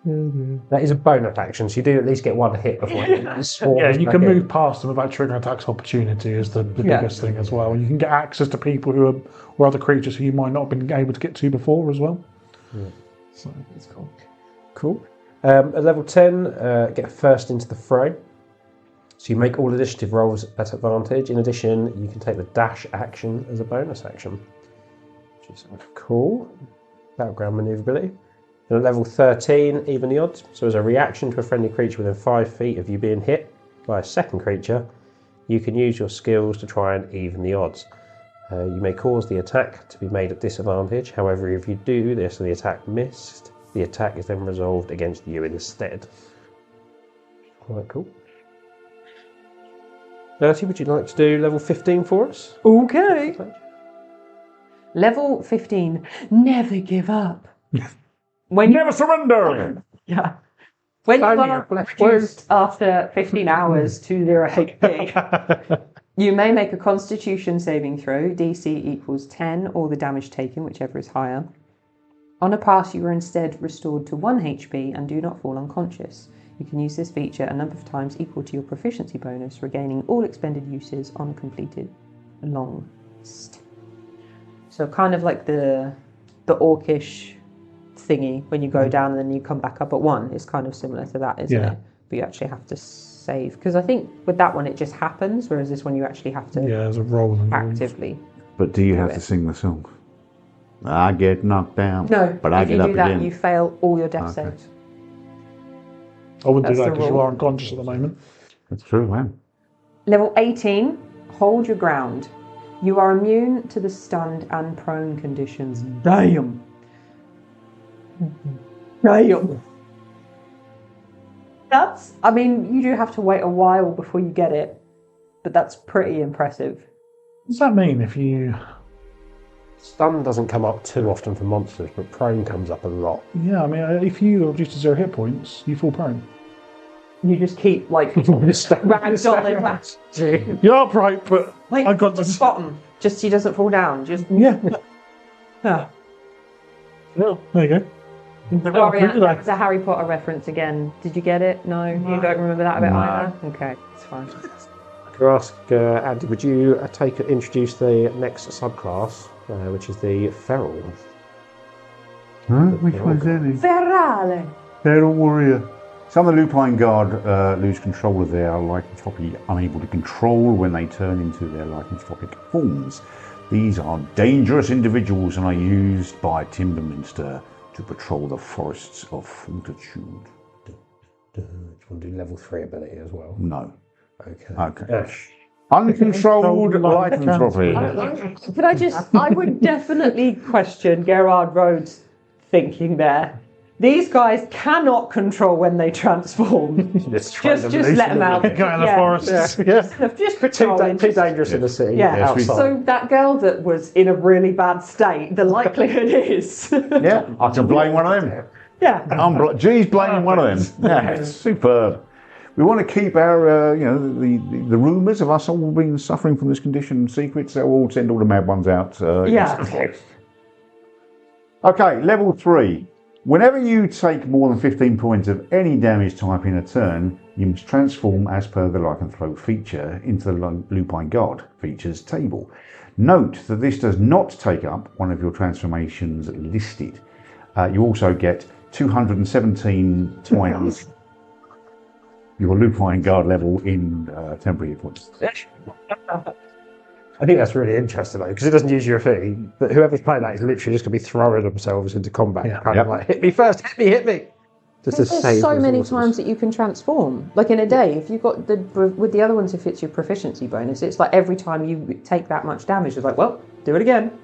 S2: That is a bonus action, so you do at least get one hit before you swarm.
S5: Yeah, you
S2: back
S5: can
S2: in.
S5: move past them without triggering attacks opportunity is the
S4: Yeah.
S5: biggest thing as well. And you can get access to people who are or other creatures who you might not have been able to get to before as well.
S2: Yeah.
S5: So
S4: It's cool.
S2: Cool. At level 10, get first into the fray. So you make all initiative rolls at advantage. In addition, you can take the dash action as a bonus action, which is cool. Battleground maneuverability. And at level 13, even the odds. So as a reaction to a friendly creature within 5 feet of you being hit by a second creature, you can use your skills to try and even the odds. You may cause the attack to be made at disadvantage. However, if you do this and the attack missed, the attack is then resolved against you instead. Quite cool. Bertie, would you like to do level 15 for us?
S4: Okay. Level 15, never give up. When
S3: Never surrender!
S4: Yeah. When you
S2: Only
S4: are
S2: a flesh
S4: reduced after 15 hours to 0 HP, you may make a Constitution saving throw, DC equals 10, or the damage taken, whichever is higher. On a pass, you are instead restored to 1 HP and do not fall unconscious. You can use this feature a number of times equal to your proficiency bonus, regaining all expended uses on completed long rest. So kind of like the orcish thingy when you go down and then you come back up at 1 is kind of similar to that, isn't
S5: Yeah.
S4: it? But you actually have to save, because I think with that one it just happens, whereas this one you actually have to
S5: yeah, there's a roll and
S4: actively.
S3: But do you have
S4: it.
S3: to sing the song? I get knocked down,
S4: No,
S3: but I
S4: if you
S3: get
S4: do
S3: up
S4: that,
S3: again.
S4: you fail all your death
S3: Okay.
S4: saves.
S5: I wouldn't do
S4: That's
S5: that
S4: the
S5: because you
S4: rule.
S5: are unconscious at the moment.
S3: That's true, man.
S4: Level 18, hold your ground. You are immune to the stunned and prone conditions. Damn. Damn. That's, I mean, you do have to wait a while before you get it, but that's pretty impressive.
S5: What does that mean if you...
S2: Stun doesn't come up too often for monsters, but prone comes up a lot.
S5: Yeah, I mean, if you are reduced to 0 hit points, you fall prone.
S4: You just keep, like, ragdolling back.
S5: You're upright, but
S4: Like,
S5: I got the...
S4: bottom, just he doesn't fall down. Just,
S5: Yeah.
S4: yeah.
S5: No, there you go.
S4: Sorry, that was a Harry Potter reference again. Did you get it? No? You don't remember that bit either? Okay, it's fine.
S2: I could ask Andy, would you introduce the next subclass, which is the feral?
S3: Huh? Which one's that?
S4: Ferrale!
S3: Feral warrior. Some of the Lupine Guard lose control of their lycanthropy, unable to control when they turn into their lycanthropic forms. These are dangerous individuals and are used by Timberminster to patrol the forests of Fortitude.
S2: Do you want to do level 3 ability as well?
S3: No.
S2: Okay.
S3: Okay.
S2: Ash.
S3: Uncontrolled lycanthropy.
S4: I would definitely question Gerard Rhodes' thinking there. These guys cannot control when they transform. just let them out.
S5: Go in the forest. Yeah.
S4: Just patrolling.
S2: Too dangerous in the city.
S4: Yeah.
S3: Yes,
S4: So that girl that was in a really bad state, the likelihood is.
S3: Yeah, I can blame one of them.
S4: Yeah.
S3: G's blaming one of them. Yeah, it's superb. We want to keep our, the rumours of us all being suffering from this condition secret, so we'll send all the mad ones out.
S4: Yeah.
S3: Okay, level 3. Whenever you take more than 15 points of any damage type in a turn, you must transform as per the Lycanthrope feature into the Lupine God features table. Note that this does not take up one of your transformations listed. You also get 217 times your Lupine Guard level in temporary hit points.
S2: I think that's really interesting though, because it doesn't use your thing. But whoever's playing that is literally just going to be throwing themselves into combat.
S5: Yeah.
S2: Kind of like, hit me first, hit me. Just to
S4: There's
S2: save
S4: so many
S2: resources.
S4: times that you can transform. Like in a day, if you've got with the other ones, if it's your proficiency bonus, it's like every time you take that much damage, it's like, well, do it again.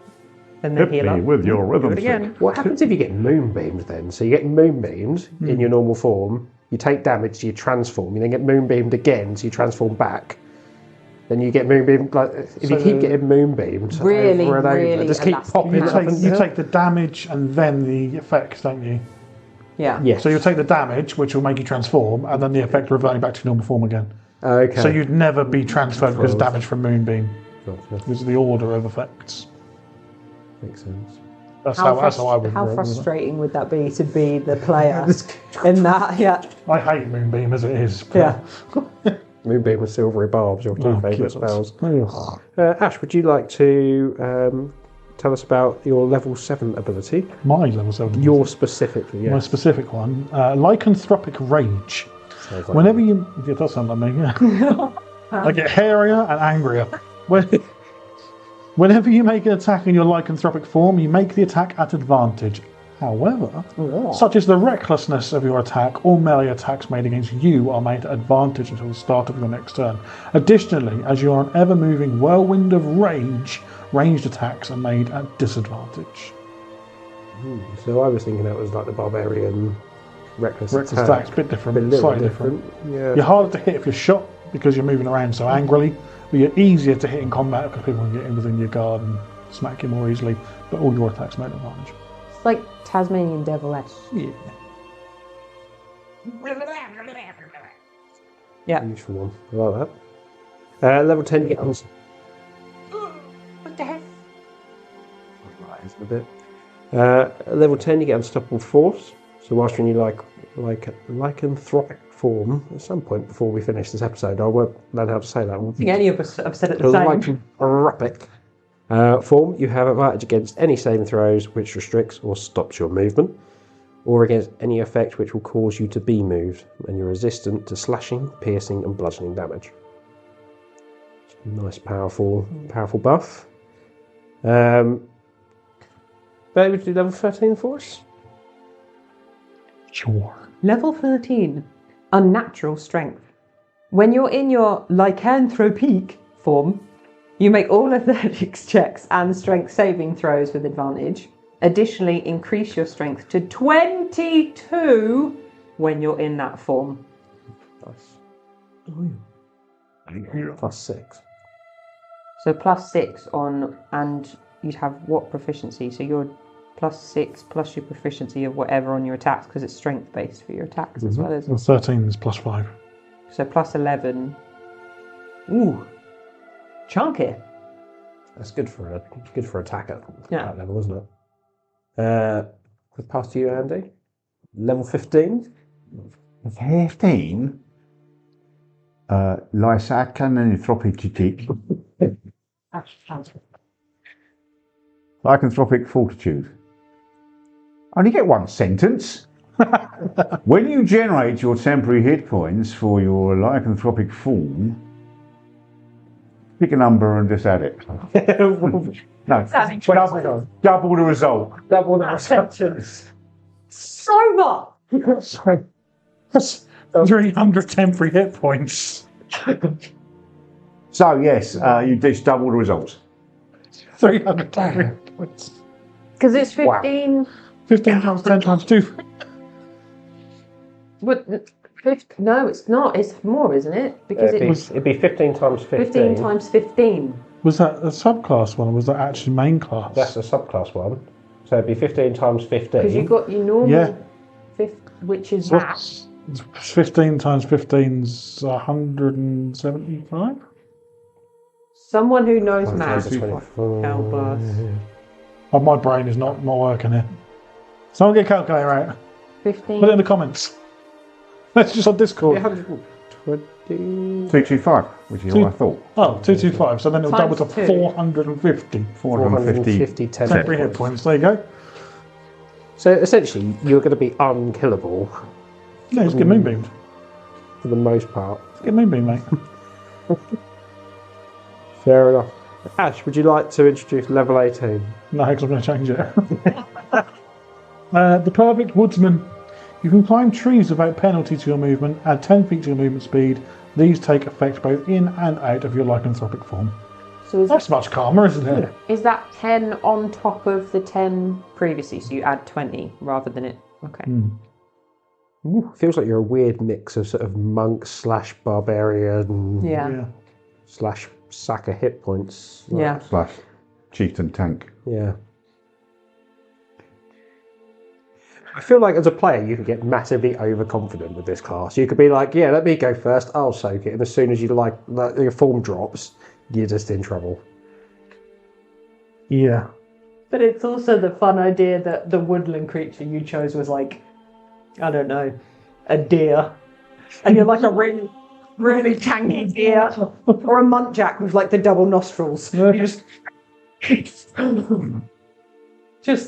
S4: And then
S3: Hit
S4: heal
S3: me
S4: up.
S3: with your rhythm
S4: Do it
S3: stick.
S4: again.
S2: What happens if you get moonbeamed then? So you get moonbeamed in your normal form, you take damage, so you transform, you then get moonbeamed again, so you transform back. Then you get moonbeamed, like, if you keep getting moonbeamed
S4: Really,
S2: over and over,
S4: really
S2: just keep
S4: elastic.
S2: popping
S5: You
S2: up and
S5: take the damage and then the effects, don't you?
S4: Yeah.
S2: Yes.
S5: So you'll take the damage, which will make you transform, and then the effect reverting back to normal form again.
S2: Okay.
S5: So you'd never be transferred because of damage from Moonbeam.
S2: Gotcha.
S5: This is the order of effects.
S2: Makes sense.
S5: That's how I would
S4: How
S5: run it.
S4: frustrating would that be to be the player in that? Yeah.
S5: I hate Moonbeam as it is.
S4: Yeah.
S2: Moonbeam with silvery barbs, your two favourite spells.
S5: Ugh.
S2: Ash, would you like to tell us about your level 7 ability?
S5: My level 7.
S2: Your specifically, yes.
S5: My specific one. Lycanthropic Rage.
S2: Sounds like
S5: Whenever you... It does sound like me, yeah. I get hairier and angrier. Whenever you make an attack in your lycanthropic form, you make the attack at advantage. However, such as the recklessness of your attack, all melee attacks made against you are made at advantage until the start of your next turn. Additionally, as you are an ever-moving whirlwind of rage, ranged attacks are made at disadvantage.
S2: So I was thinking that was like the barbarian reckless
S5: Attacks, a bit different, slightly different.
S2: Yeah.
S5: You're harder to hit if you're shot because you're moving around so angrily, but you're easier to hit in combat because people can get in within your guard and smack you more easily, but all your attacks make advantage.
S4: It's like Tasmanian Devil-esque.
S5: Yeah.
S4: Yeah.
S2: Useful one. I like that. Level 10, you get on.
S4: What the heck?
S2: A bit. Level 10, you get Unstoppable Force. So whilst you're in your lycanthropic form, at some point before we finish this episode, I won't learn how to say that.
S4: I think any of us have said it the same.
S2: Lycanthropic form, you have advantage against any saving throws which restricts or stops your movement, or against any effect which will cause you to be moved, and you're resistant to slashing, piercing, and bludgeoning damage. Nice, powerful buff. Better would you do level 13 for us?
S5: Sure.
S4: Level 13. Unnatural Strength. When you're in your lycanthropic form, you make all athletics checks and strength saving throws with advantage. Additionally, increase your strength to 22 when you're in that form.
S2: Nice. Plus 6.
S4: So +6 on, and you'd have what proficiency? So you're +6 plus your proficiency of whatever on your attacks, because it's strength based for your attacks as well as.
S5: And 13 is +5.
S4: So +11. Ooh, chunky.
S2: That's good for attack at
S4: Yeah.
S2: that level, isn't it? We'll pass to you, Andy. Level 15.
S3: 15? Lycanthropic Lycanthropic Fortitude. Only get one sentence. When you generate your temporary hit points for your lycanthropic form, pick a number and just add it. No, double the result.
S2: Double that sentence.
S4: So much.
S5: Sorry. That's 300 temporary hit points.
S3: So yes, you just double the results.
S5: 300 points.
S4: Because it's 15.
S5: 15 times 10 times 2.
S4: But no, it's not. It's more, isn't it? Because
S2: It'd be 15 times 15.
S4: 15 times 15.
S5: Was that a subclass one or was that actually main class?
S2: That's a subclass one. So it'd be 15 times 15.
S4: Because you got your normal
S5: Yeah.
S4: which is
S5: What's 15 times 15's 175?
S4: someone who knows maths.
S2: 24.
S4: Help us.
S5: Oh, my brain is not working here. Someone get a calculator out.
S4: 15.
S5: Put it in the comments. Let's just on Discord.
S2: 120.
S3: 225, which is what I thought.
S5: Oh, 225. So then it'll double
S4: Times
S5: to
S4: 2.
S5: 450.
S3: 450.
S5: Temporary hit points. There you go.
S2: So essentially, you're going to be unkillable
S5: Yeah, just get moonbeamed.
S2: for the most part.
S5: Get moonbeamed, mate.
S2: Fair enough. Ash, would you like to introduce level 18?
S5: No, because I'm going to change it. The Perfect Woodsman. You can climb trees without penalty to your movement, add 10 feet to your movement speed. These take effect both in and out of your lycanthropic form.
S4: So
S5: That's much calmer, isn't it?
S4: is that 10 on top of the 10 previously? So you add 20 rather than it. Okay.
S2: Feels like you're a weird mix of sort of monk / barbarian
S4: Yeah.
S2: / sack of hit points.
S4: Yeah.
S3: / chieftain tank.
S2: Yeah. I feel like as a player, you could get massively overconfident with this class. You could be like, yeah, let me go first, I'll soak it. And as soon as you your form drops, you're just in trouble.
S5: Yeah.
S4: But it's also the fun idea that the woodland creature you chose was like, I don't know, a deer. And you're like a really, really tangy deer. Or a muntjac with like the double nostrils. You just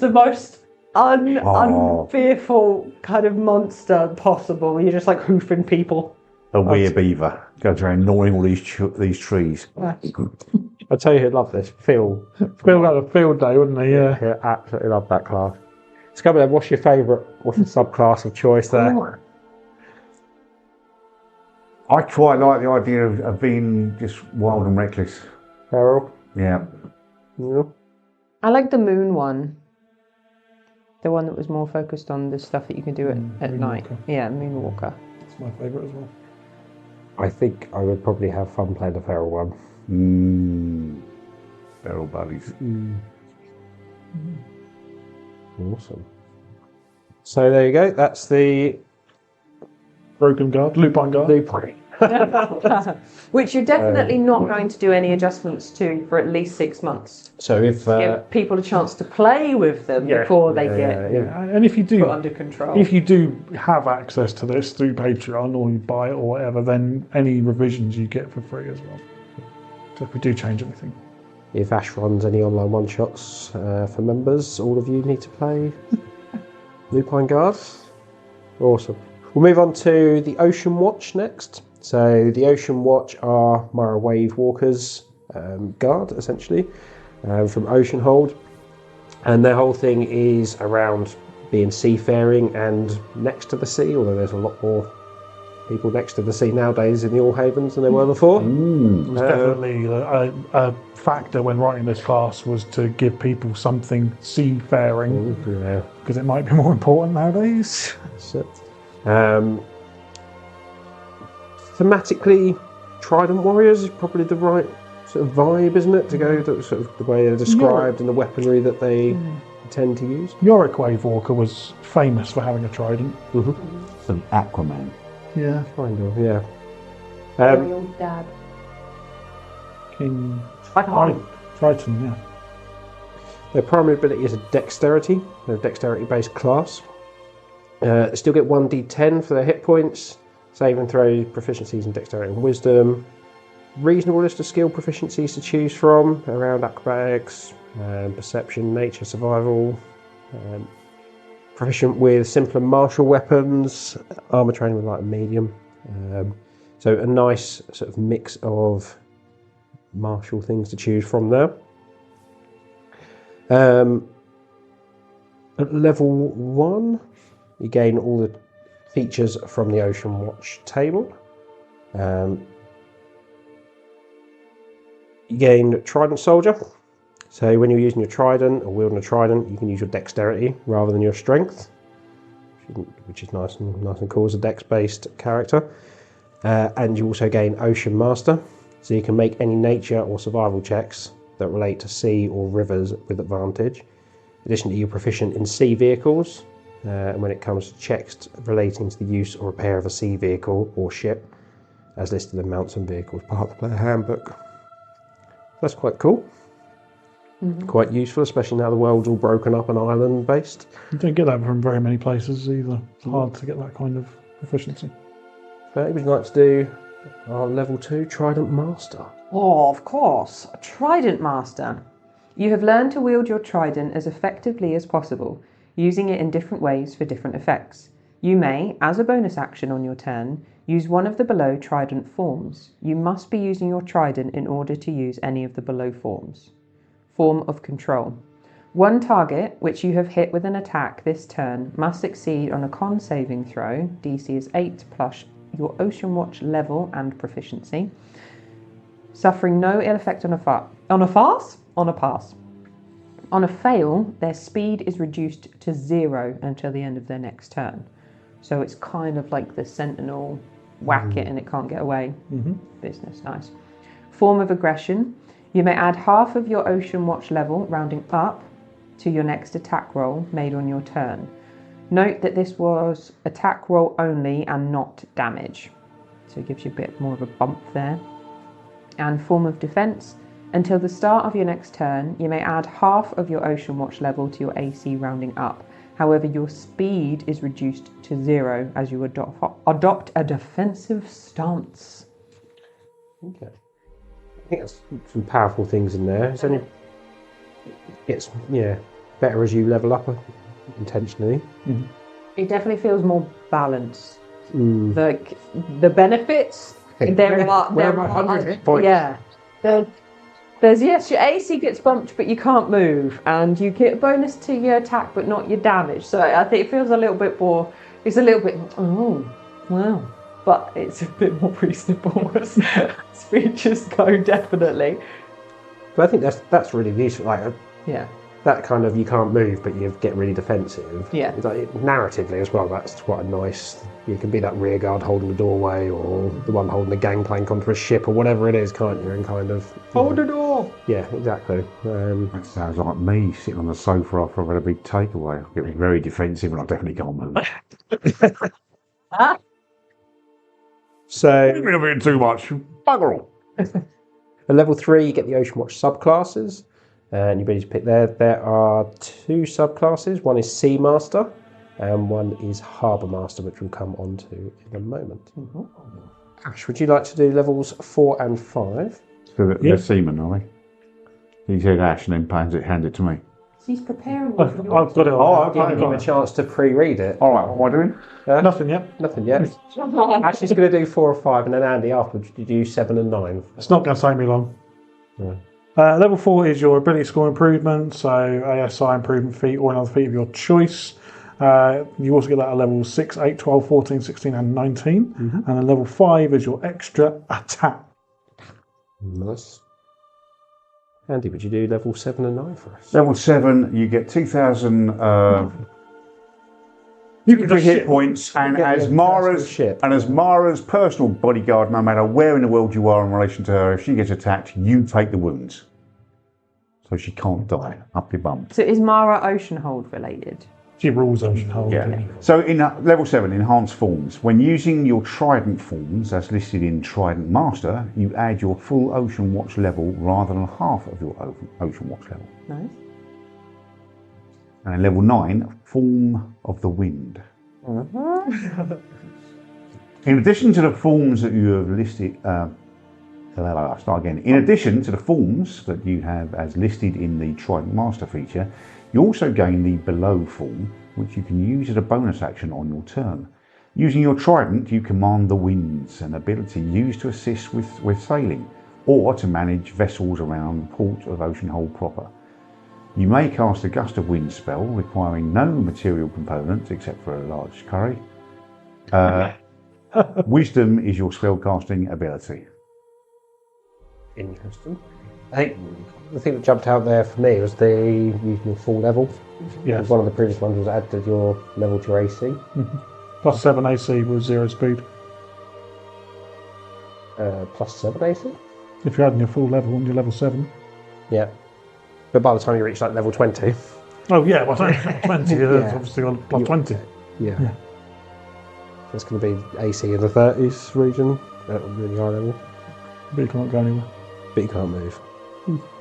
S4: the most unfearful kind of monster possible. You're just like hoofing people.
S3: A weird beaver goes around gnawing all these trees.
S2: I tell you who'd love this. Phil.
S5: Feel like a field day, wouldn't he? Yeah.
S2: Yeah, absolutely love that class. Let's go there. What's your subclass of choice there?
S3: I quite like the idea of being just wild and reckless.
S2: Feral?
S3: Yeah.
S2: Yeah.
S4: I like the moon one. The one that was more focused on the stuff that you can do at night.
S5: Moonwalker.
S4: Yeah, Moonwalker.
S5: It's my favourite as well.
S2: I think I would probably have fun playing the feral one.
S3: Feral buddies.
S2: Awesome. So there you go. That's the
S5: Broken guard, lupine guard.
S2: blueprint.
S4: Which you're definitely not going to do any adjustments to for at least 6 months.
S2: So if
S4: Give people a chance to play with them before they get
S5: Yeah, and if you
S4: put
S5: do,
S4: under control.
S5: if you do have access to this through Patreon or you buy it or whatever, then any revisions you get for free as well. So if we do change anything.
S2: If Ash runs any online one-shots for members, all of you need to play Lupine Guard. Awesome. We'll move on to the Ocean Watch next. So the Ocean Watch are Mara Wave Walkers guard, essentially, from Oceanhold. And their whole thing is around being seafaring and next to the sea, although there's a lot more people next to the sea nowadays in the All Havens than there were before.
S5: It was definitely a factor when writing this class was to give people something seafaring,
S2: Yeah.
S5: because it might be more important nowadays.
S2: Thematically, Trident Warriors is probably the right sort of vibe, isn't it? To go to sort of the way they're described and the weaponry that they tend to use.
S5: Yorick Wave Walker was famous for having a trident.
S3: Some Aquaman.
S5: Yeah.
S2: Kind of, yeah.
S4: Very old dad.
S5: King
S4: Triton.
S5: Triton, yeah.
S2: Their primary ability is a dexterity. They're a dexterity-based class. They still get 1d10 for their hit points, saving throw proficiencies in dexterity and wisdom. Reasonable list of skill proficiencies to choose from around acrobatics, perception, nature, survival. Proficient with simpler martial weapons, armor training with light and medium. So a nice sort of mix of martial things to choose from there. At level 1, you gain all the features from the Ocean Watch table. You gain Trident Soldier. So when you're using your trident or wielding a trident, you can use your dexterity rather than your strength, which is nice and cool as a dex-based character. And you also gain Ocean Master, so you can make any nature or survival checks that relate to sea or rivers with advantage. Additionally, you're proficient in sea vehicles, and when it comes to checks relating to the use or repair of a sea vehicle or ship, as listed in Mounts and Vehicles, part of the player handbook. That's quite cool. Quite useful, especially now the world's all broken up and island based.
S5: You don't get that from very many places either. It's hard to get that kind of proficiency.
S2: Would you like to do our level 2 Trident Master?
S4: Oh, of course. A Trident Master. You have learned to wield your trident as effectively as possible, using it in different ways for different effects. You may, as a bonus action on your turn, use one of the below trident forms. You must be using your trident in order to use any of the below forms. Form of control. One target which you have hit with an attack this turn must succeed on a con saving throw. DC is 8 plus your Ocean Watch level and proficiency, suffering no ill effect on a pass. On a fail, their speed is reduced to 0 until the end of their next turn. So it's kind of like the Sentinel, whack it and it can't get away. Business, nice. Form of aggression. You may add half of your Ocean Watch level, rounding up, to your next attack roll made on your turn. Note that this was attack roll only and not damage. So it gives you a bit more of a bump there. And form of defense. Until the start of your next turn, you may add half of your Ocean Watch level to your AC rounding up. However, your speed is reduced to 0 as you adopt a defensive stance.
S2: Okay. I think that's some powerful things in there. It's better as you level up intentionally.
S4: It definitely feels more balanced. The benefits, there are
S3: 100 hit points.
S4: Yeah. There's yes, your AC gets bumped, but you can't move, and you get a bonus to your attack, but not your damage. So I think it feels a little bit more. It's a little bit. Oh, wow. But it's a bit more reasonable as features go, definitely.
S2: But I think that's really useful. Like,
S4: Yeah.
S2: that kind of you can't move, but you get really defensive.
S4: Yeah.
S2: It's like, narratively as well, that's quite a nice. You can be that rear guard holding the doorway, or the one holding the gangplank onto a ship, or whatever it is, can't you? And kind of
S4: Hold the door.
S2: Yeah, exactly.
S3: That sounds like me sitting on the sofa after I've had a big takeaway. I get very defensive and I definitely can't move.
S2: So
S3: You've been a bit too much. Bugger all.
S2: at level 3, you get the Ocean Watch subclasses, and you've able to pick there. There are 2 subclasses. One is Sea Master, and one is Harbour Master, which we'll come on to in a moment. Ash, would you like to do levels 4 and 5?
S3: So they're seamen, are they? He said Ash and then hands it to me.
S4: She's preparing.
S5: I've got it.
S2: I'll give him a chance to pre-read it.
S3: All right, what am I doing?
S5: Nothing yet.
S2: Nothing yet. Ashley's going to do 4 or 5, and then Andy afterwards you do 7 and 9.
S5: It's not going to take me long.
S2: Yeah.
S5: Level 4 is your ability score improvement, so ASI improvement feat or another feat of your choice. You also get that at levels 6, 8, 12, 14, 16 and 19. And then level 5 is your extra attack.
S2: Nice. Andy, would you do level 7 and 9 for us?
S3: Level 7, you get 2,000
S5: You can
S3: hit points, and
S2: get
S3: as
S2: your
S3: Mara's
S2: personal ship.
S3: and as Mara's personal bodyguard, no matter where in the world you are in relation to her, if she gets attacked, you take the wounds, so she can't die. Up your bum.
S4: So is Mara Oceanhold related?
S5: She rules Oceanhold.
S3: Yeah. So in level 7, enhanced forms. When using your trident forms, as listed in Trident Master, you add your full Ocean Watch level rather than half of your Ocean Watch level.
S4: Nice.
S3: And in level 9, Form of the Wind. In addition to the forms that you have listed, start again. In addition to the forms that you have as listed in the Trident Master feature, you also gain the Below form, which you can use as a bonus action on your turn. Using your trident, you command the winds, an ability used to assist with sailing, or to manage vessels around port of Oceanhold proper. You may cast a Gust of Wind spell, requiring no material components except for a large curry. Wisdom is your spellcasting ability.
S2: Interesting. I think the thing that jumped out there for me was the using your full level.
S5: Yes.
S2: One of the previous ones was added your level to your AC.
S5: Plus 7 AC with 0 speed.
S2: Plus 7 AC?
S5: If you're adding your full level and you're level 7.
S2: Yeah. But by the time you reach like level 20.
S5: Oh, yeah, well, 20.
S2: Yeah.
S5: Obviously on plus 20.
S2: Yeah. That's going to be AC in the 30s region at a really high level.
S5: But you can't go anywhere.
S2: But you can't move.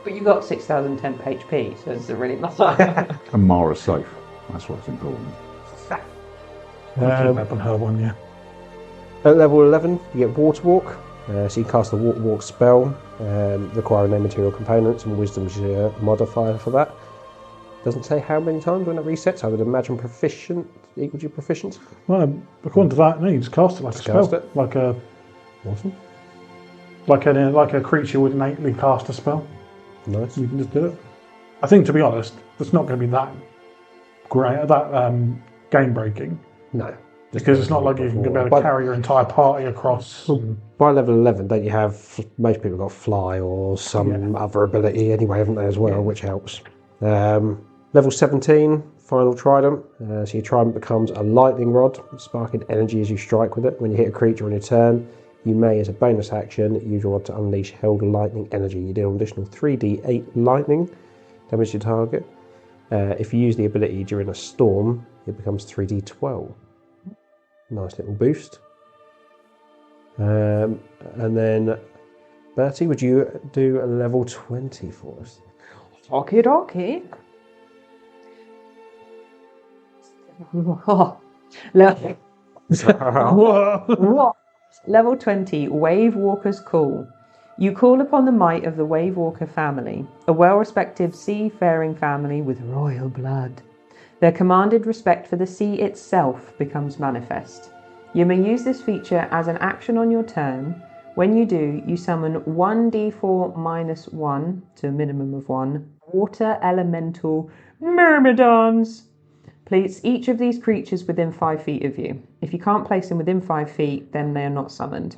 S4: But you got 6,000 temp HP, so it's really not.
S3: And Mara's safe. That's what's important.
S5: Keep up on her one, yeah.
S2: At level 11, you get Water Walk. So you can cast the Water Walk spell, requiring no material components, and Wisdom's your modifier for that. Doesn't say how many times when it resets. I would imagine proficient equals your proficiency.
S5: Well, according to that, no, you just cast it like a spell.
S2: Cast it.
S5: Like a
S2: Awesome.
S5: like a creature would innately cast a spell.
S2: Nice.
S5: You can just do it. I think, to be honest, it's not going to be that great, game breaking,
S2: No.
S5: because it's not like you can be able to carry your entire party across.
S2: By level 11, don't you have, most people got fly or some other ability anyway, haven't they, as well, which helps. Level 17, final trident. So your trident becomes a lightning rod, sparking energy as you strike with it. When you hit a creature on your turn, you may, as a bonus action, use your rod to unleash held lightning energy. You deal an additional 3d8 lightning damage to your target. If you use the ability during a storm, it becomes 3d12. Nice little boost. And then, Bertie, would you do a level 20 for us?
S4: Okie dokie. Level 20, Wave Walker's Call. You call upon the might of the Wave Walker family, a well-respected seafaring family with royal blood. Their commanded respect for the sea itself becomes manifest. You may use this feature as an action on your turn. When you do, you summon 1d4 minus 1 to a minimum of 1 water elemental myrmidons. Place each of these creatures within 5 feet of you. If you can't place them within 5 feet, then they are not summoned.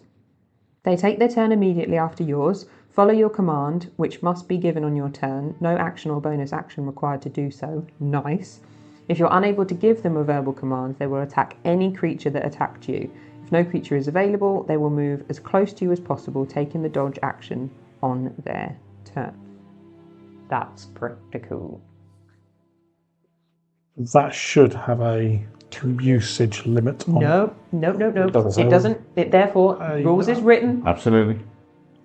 S4: They take their turn immediately after yours. Follow your command, which must be given on your turn. No action or bonus action required to do so. Nice. If you're unable to give them a verbal command, they will attack any creature that attacked you. If no creature is available, they will move as close to you as possible, taking the dodge action on their turn. That's pretty cool.
S5: That should have a usage limit on it.
S4: No.
S2: Doesn't
S4: It doesn't. It therefore, rules is written.
S3: Absolutely.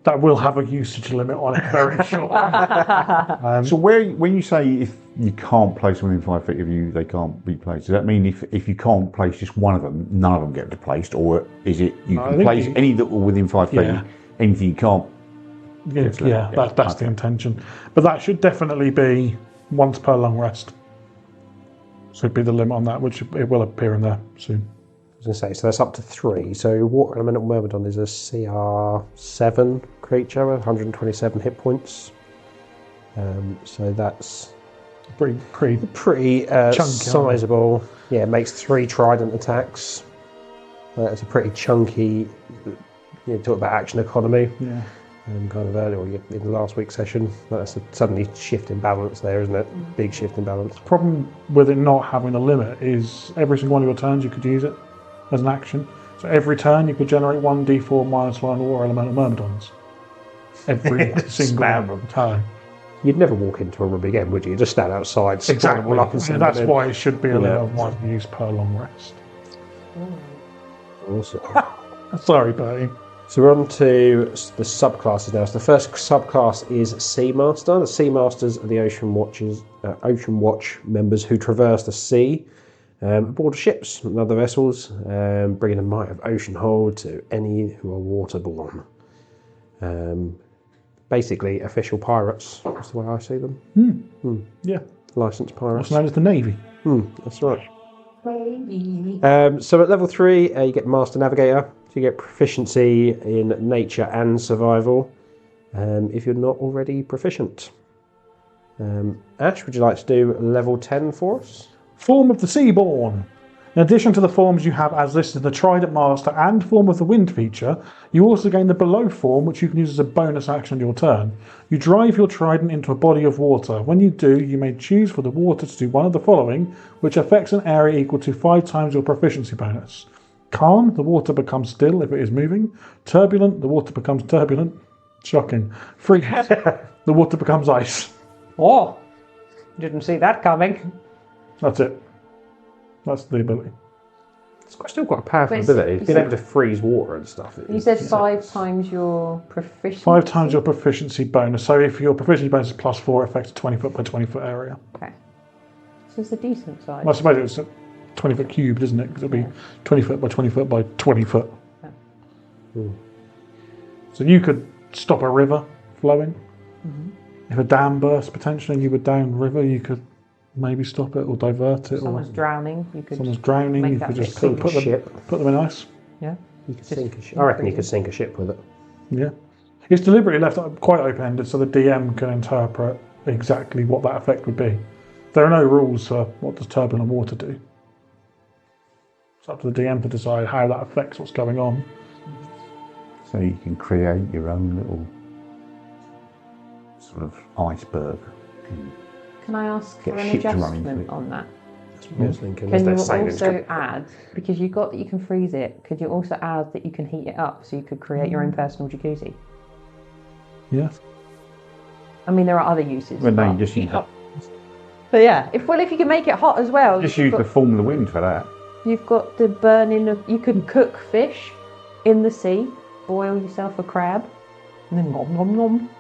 S5: That will have a usage limit on it, very sure.
S3: So when you say if you can't place them within 5 feet of you, they can't be placed, does that mean if you can't place just one of them, none of them get placed? Or is it you can place any that were within 5 feet, anything you can't?
S5: That's the intention. But that should definitely be once per long rest. Should be the limit on that, which it will appear in there soon.
S2: I was going to say, so that's up to 3. So Water Elemental Myrmidon is a CR7 creature with 127 hit points. So that's pretty
S5: chunky,
S2: sizable. Yeah, it makes 3 trident attacks. It's a pretty chunky. You talk about action economy.
S5: Yeah.
S2: Kind of earlier in the last week's session, that's a suddenly shift in balance there, isn't it? Big shift in balance.
S5: The problem with it not having a limit is every single one of your turns you could use it as an action. So every turn you could generate 1d4 minus 1 or elemental myrmidons. Every single turn.
S2: You'd never walk into a room again, would you? Just stand outside, stand them all up and send
S5: that's
S2: them in.
S5: why it should be a limit of 1 use per long rest.
S2: Awesome.
S5: Sorry, Bertie.
S2: So we're on to the subclasses now. So the first subclass is Sea Master. The Sea Masters are the Ocean Watch members who traverse the sea aboard ships and other vessels, bringing the might of ocean hold to any who are waterborne. Basically, official pirates. That's the way I see them.
S5: Yeah.
S2: Licensed pirates.
S5: What's known as the Navy.
S2: That's right. So at level 3, you get Master Navigator. So you get proficiency in nature and survival if you're not already proficient. Ash, would you like to do level 10 for us?
S5: Form of the Seaborn. In addition to the forms you have as listed, the Trident Master and Form of the Wind feature, you also gain the Below form, which you can use as a bonus action on your turn. You drive your trident into a body of water. When you do, you may choose for the water to do one of the following, which affects an area equal to 5 times your proficiency bonus. Calm, the water becomes still if it is moving. Turbulent, the water becomes turbulent. Shocking. Freeze, the water becomes ice.
S4: Oh, didn't see that coming.
S5: That's it. That's the ability.
S2: It's still quite a powerful
S4: But
S2: ability. Being able to freeze water and stuff.
S4: You said 5 times your proficiency.
S5: 5 times your proficiency bonus. So if your proficiency bonus is +4, it affects a 20 foot by 20 foot area.
S4: Okay. So it's a decent size.
S5: I suppose it's a 20 foot cubed, isn't it? Because it'll be 20 foot by 20 foot by 20 foot.
S4: Yeah.
S5: So you could stop a river flowing. If a dam bursts potentially and you were downriver, you could maybe stop it or divert it.
S4: Someone's drowning. You could.
S5: Someone's drowning,
S4: make
S5: you
S4: that
S5: could just
S4: bit
S5: put them in ice.
S4: Yeah.
S2: You could sink a ship. I reckon you could sink a ship with it.
S5: Yeah. It's deliberately left quite open-ended so the DM can interpret exactly what that effect would be. There are no rules for what does turbulent water do. It's up to the DM to decide how that affects what's going on.
S3: So you can create your own little sort of iceberg.
S4: Can I ask for
S3: Get
S4: an
S3: shit to run into
S4: adjustment
S3: it.
S4: on that?
S2: That's what I was thinking.
S4: Can you
S2: Is there
S4: also
S2: sailing?
S4: add, because you've got that you can freeze it, could you also add that you can heat it up so you could create your own personal jacuzzi?
S5: Yeah.
S4: I mean, there are other uses.
S3: Well, no,
S4: but-
S3: you just use that.
S4: But yeah, if you can make it hot as well.
S3: Just
S4: you've
S3: use the
S4: got-
S3: form of the wind for that.
S4: You've got the burning of. You can cook fish in the sea, boil yourself a crab, and then nom nom nom.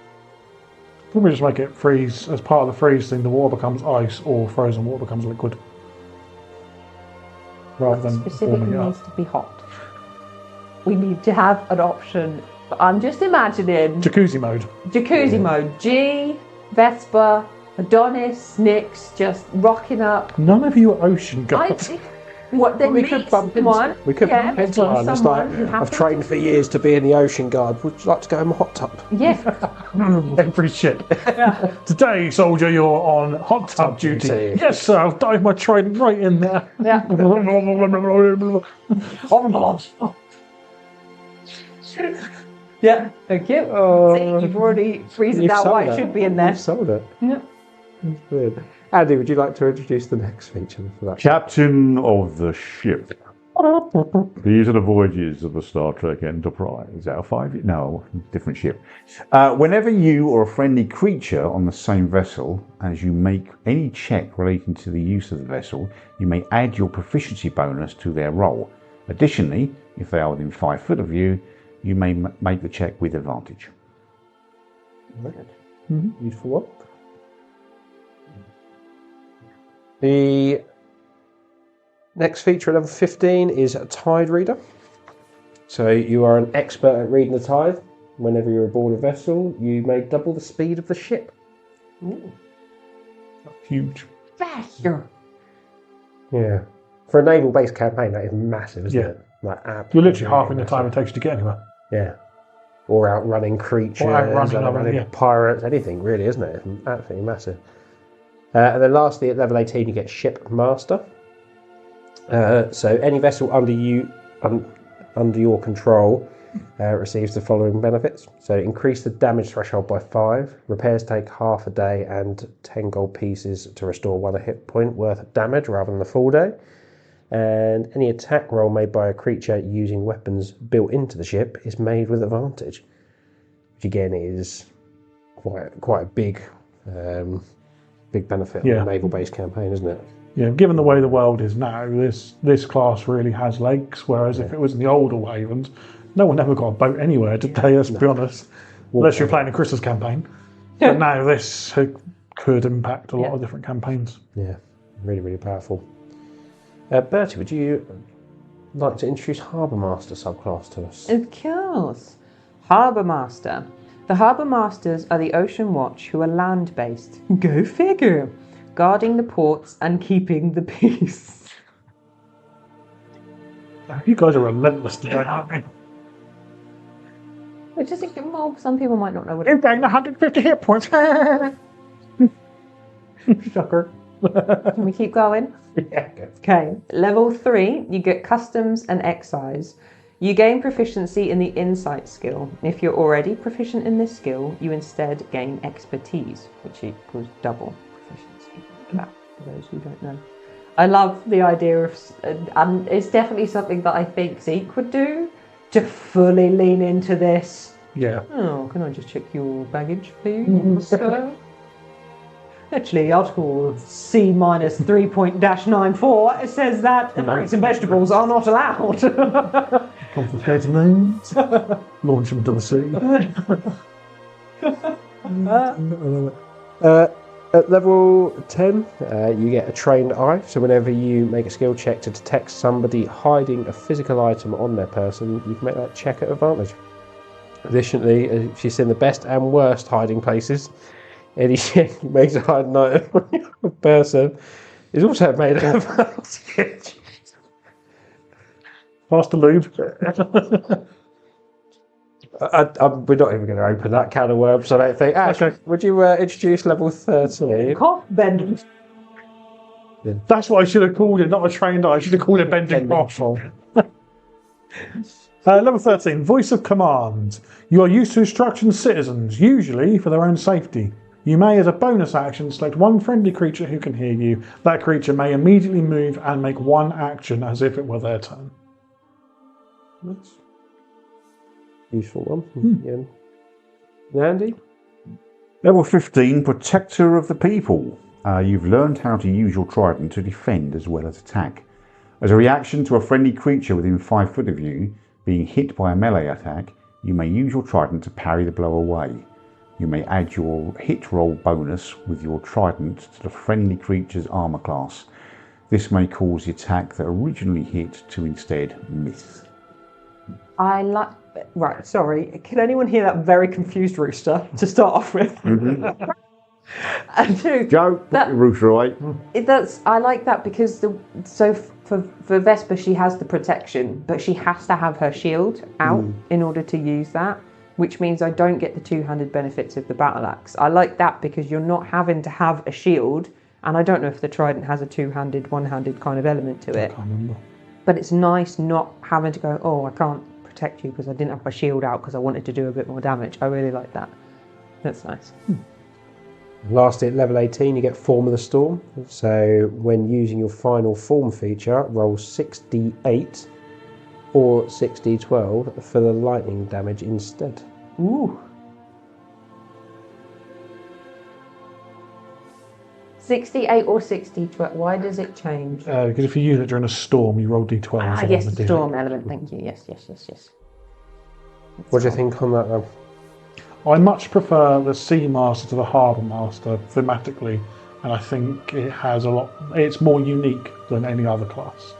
S5: Probably just make it freeze. As part of the freeze thing, the water becomes ice or frozen water becomes liquid. Rather than
S4: Specifically
S5: warming it
S4: needs
S5: up.
S4: to be hot. We need to have an option. But I'm just imagining
S5: Jacuzzi mode.
S4: jacuzzi mode. G, Vespa, Adonis, Nyx, just rocking up.
S5: None of you are ocean gods.
S4: What then
S2: We
S4: meets
S2: could bump into
S4: one.
S2: We could
S4: yeah,
S2: bump into one. It's like,
S4: someone who
S2: I've
S4: happens-
S2: trained for years to be in the ocean guard. Would you like to go in my hot tub?
S4: Yeah.
S5: Every shit. Today, soldier, you're on hot tub duty.
S2: duty.
S5: Yes, sir. I'll dive my trident right in there.
S4: Yeah. Yeah. Thank you. See, you've already reasoned out why it should be in there.
S2: You've sold it.
S4: Yeah.
S2: That's good. Andy, would you like to introduce the next feature for that?
S3: Captain of the ship. These are the voyages of the Star Trek Enterprise. Out of 5? No, different ship. Whenever you or a friendly creature on the same vessel, as you make any check relating to the use of the vessel, you may add your proficiency bonus to their roll. Additionally, if they are within 5 foot of you, you may make the check with advantage.
S2: Useful one. The next feature at level 15 is a tide reader. So you are an expert at reading the tide. Whenever you're aboard a vessel, you may double the speed of the ship.
S5: Huge.
S4: Faster.
S2: Yeah. For a naval-based campaign, that is massive, isn't
S5: Yeah.
S2: it? Like,
S5: You're literally halving the time it takes you to get anywhere.
S2: Yeah. Or outrunning creatures, outrunning
S5: yeah.
S2: pirates, anything really, isn't it? It's absolutely massive. And then lastly, at level 18, you get Ship Master. So any vessel under your control receives the following benefits. So increase the damage threshold by 5. Repairs take half a day and 10 gold pieces to restore 1 hit point worth of damage rather than the full day. And any attack roll made by a creature using weapons built into the ship is made with advantage, which again is quite a big benefit of a naval-based campaign, isn't it?
S5: Yeah, given the way the world is now, this class really has legs. Whereas if it was in the older Wavens, no one ever got a boat anywhere, did they? Let's be honest. Unless you're playing a Christmas campaign. But now this could impact a lot of different campaigns.
S2: Yeah, really, really powerful. Bertie, would you like to introduce Harbour Master subclass to us?
S4: Of course. Harbour Master. The Harbour Masters are the Ocean Watch who are land-based. Go figure. Guarding the ports and keeping the peace.
S5: You guys are relentless today, aren't you?
S4: I just think, well, some people might not know what
S5: You gained 150 hit points. Sucker.
S4: Can we keep going?
S2: Yeah, good.
S4: Okay. Level 3, you get customs and excise. You gain proficiency in the insight skill. If you're already proficient in this skill, you instead gain expertise, which equals double proficiency. That, for those who don't know. I love the idea of, and it's definitely something that I think Zeke would do, to fully lean into this.
S5: Yeah.
S4: Oh, can I just check your baggage, please? Actually, Article C minus 3.-94, it says that fruits and vegetables are not allowed.
S5: Confiscated names. Launch them to the sea.
S2: At level 10, you get a trained eye. So whenever you make a skill check to detect somebody hiding a physical item on their person, you can make that check at advantage. Additionally, if you've seen the best and worst hiding places, any check you make to hide an item on a person is also made at advantage.
S5: Pass the lube.
S2: We're not even going to open that can of worms, I don't think. Ash,
S5: Okay.
S2: would you introduce level 13?
S4: Cough bend.
S5: That's what I should have called it, not a trained eye. I should have called it bending off. Level 13, voice of command. You are used to instructing citizens, usually for their own safety. You may, as a bonus action, select one friendly creature who can hear you. That creature may immediately move and make one action as if it were their turn.
S2: That's a useful one. Yeah. Andy?
S3: Level 15, Protector of the People. You've learned how to use your trident to defend as well as attack. As a reaction to a friendly creature within 5 foot of you being hit by a melee attack, you may use your trident to parry the blow away. You may add your hit roll bonus with your trident to the friendly creature's armor class. This may cause the attack that originally hit to instead miss.
S4: I like. Right, sorry. Can anyone hear that very confused rooster to start off with?
S3: Mm-hmm.
S4: And two,
S3: Go, put
S4: that-
S3: your rooster away.
S4: I like that because for Vesper she has the protection, but she has to have her shield out in order to use that, which means I don't get the two-handed benefits of the battle axe. I like that because you're not having to have a shield, and I don't know if the trident has a two-handed, one-handed kind of element to it.
S5: I can't remember.
S4: But it's nice not having to go, oh, I can't protect you because I didn't have my shield out because I wanted to do a bit more damage. I really like that. That's nice.
S2: Lastly, at level 18, you get Form of the Storm. So when using your final form feature, roll 6d8 or 6d12 for the lightning damage instead.
S4: Ooh. 68 or 60, why does it change?
S5: Because if you use it during a storm, you roll d12.
S4: Ah,
S5: on
S4: yes,
S5: the
S4: the
S5: D8.
S4: storm element, thank you. Yes.
S2: What do you think on that, then?
S5: I much prefer the Sea Master to the Harbour Master thematically, and I think it has a lot. It's more unique than any other class.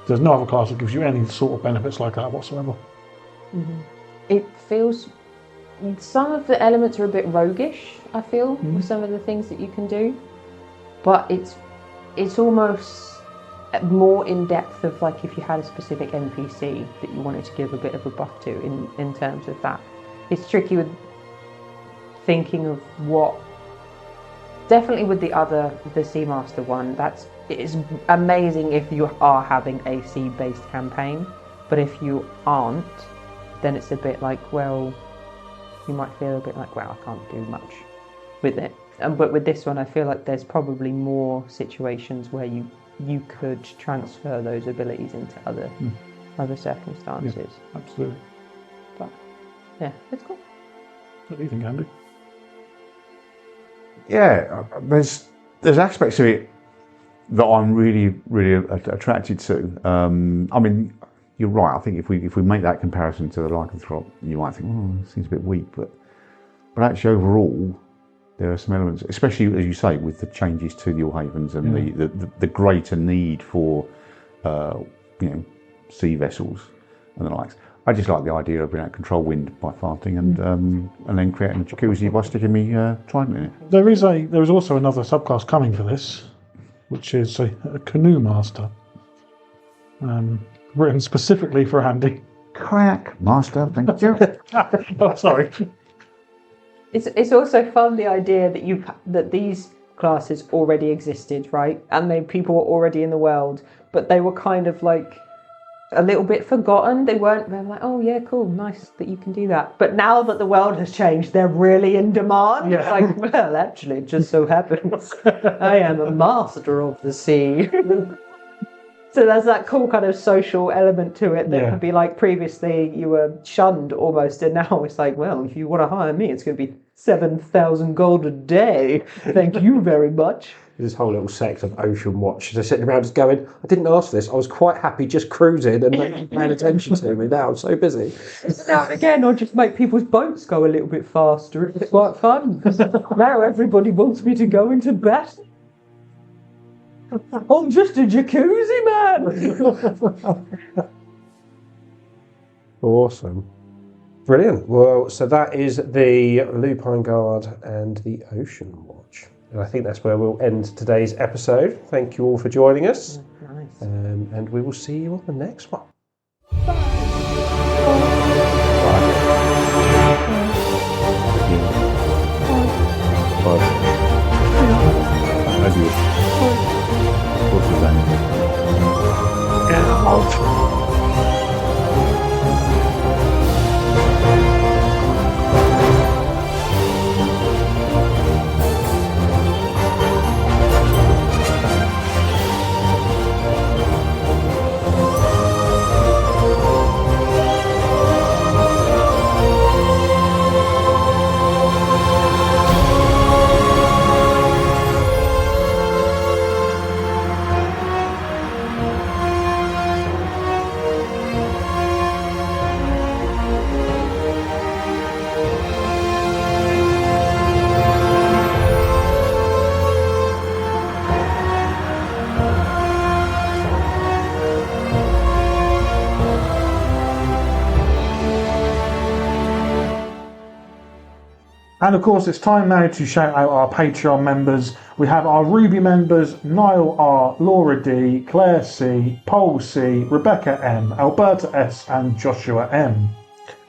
S5: There's no other class that gives you any sort of benefits like that whatsoever.
S4: It feels... Some of the elements are a bit roguish, I feel, with some of the things that you can do. But it's almost more in depth of like if you had a specific NPC that you wanted to give a bit of a buff to in terms of that. It's tricky with thinking of what... Definitely with the Seamaster one, it's amazing if you are having a sea-based campaign. But if you aren't, then it's a bit like, well... You might feel a bit like, well, I can't do much with it. But with this one, I feel like there's probably more situations where you could transfer those abilities into other circumstances.
S5: Yeah, absolutely.
S4: But yeah, it's cool.
S5: What do you think, Andy?
S3: Yeah, there's aspects of it that I'm really attracted to. I mean, you're right. I think if we make that comparison to the lycanthrope, you might think, oh, it seems a bit weak, but actually overall, there are some elements, especially as you say, with the changes to the Allhavens and the greater need for sea vessels and the likes. I just like the idea of being able to control wind by farting and then creating a jacuzzi by sticking me trident in it.
S5: There is also another subclass coming for this, which is a canoe master, written specifically for Andy.
S3: Kayak master, thank you.
S5: Oh, sorry.
S4: It's also fun, the idea that these classes already existed, right? And people were already in the world, but they were kind of like a little bit forgotten. They were like, oh yeah, cool, nice that you can do that. But now that the world has changed, they're really in demand.
S5: Yeah.
S4: It's like, well, actually, it just so happens I am a master of the sea. So there's that cool kind of social element to it that could be like previously you were shunned almost, and now it's like, well, if you want to hire me, it's going to be 7,000 gold a day. Thank you very much.
S2: This whole little sect of Ocean Watch, they're sitting around just going, I didn't ask for this, I was quite happy just cruising and they paying attention to me. Now I'm so busy.
S4: Now and again, I'll just make people's boats go a little bit faster. It's quite fun. Now everybody wants me to go into battle. I'm just a jacuzzi man.
S2: Awesome. Brilliant. Well, so that is the Lupine Guard and the Ocean Watch. And I think that's where we'll end today's episode. Thank you all for joining us.
S4: Nice.
S2: And we will see you on the next one.
S5: And of course, it's time now to shout out our Patreon members. We have our Ruby members, Niall R, Laura D, Claire C, Pole C, Rebecca M, Alberta S and Joshua M.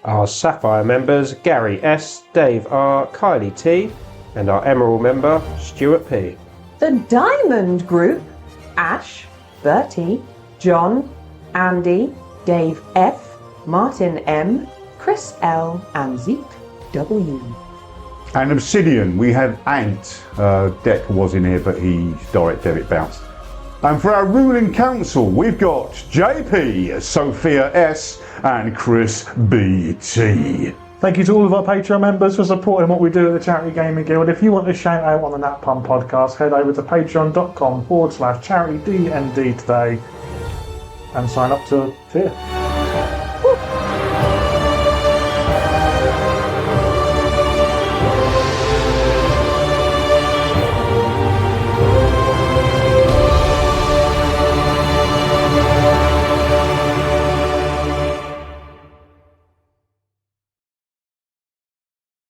S2: Our Sapphire members, Gary S, Dave R, Kylie T, and our Emerald member, Stuart P.
S4: The Diamond Group, Ash, Bertie, John, Andy, Dave F, Martin M, Chris L and Zeke W.
S3: And Obsidian, we have Ant. Deck was in here, but his direct debit bounced. And for our ruling council, we've got JP, Sophia S, and Chris BT.
S5: Thank you to all of our Patreon members for supporting what we do at the Charity Gaming Guild. If you want to shout out on the Nat Pun podcast, head over to patreon.com/charitydnd today and sign up to tier.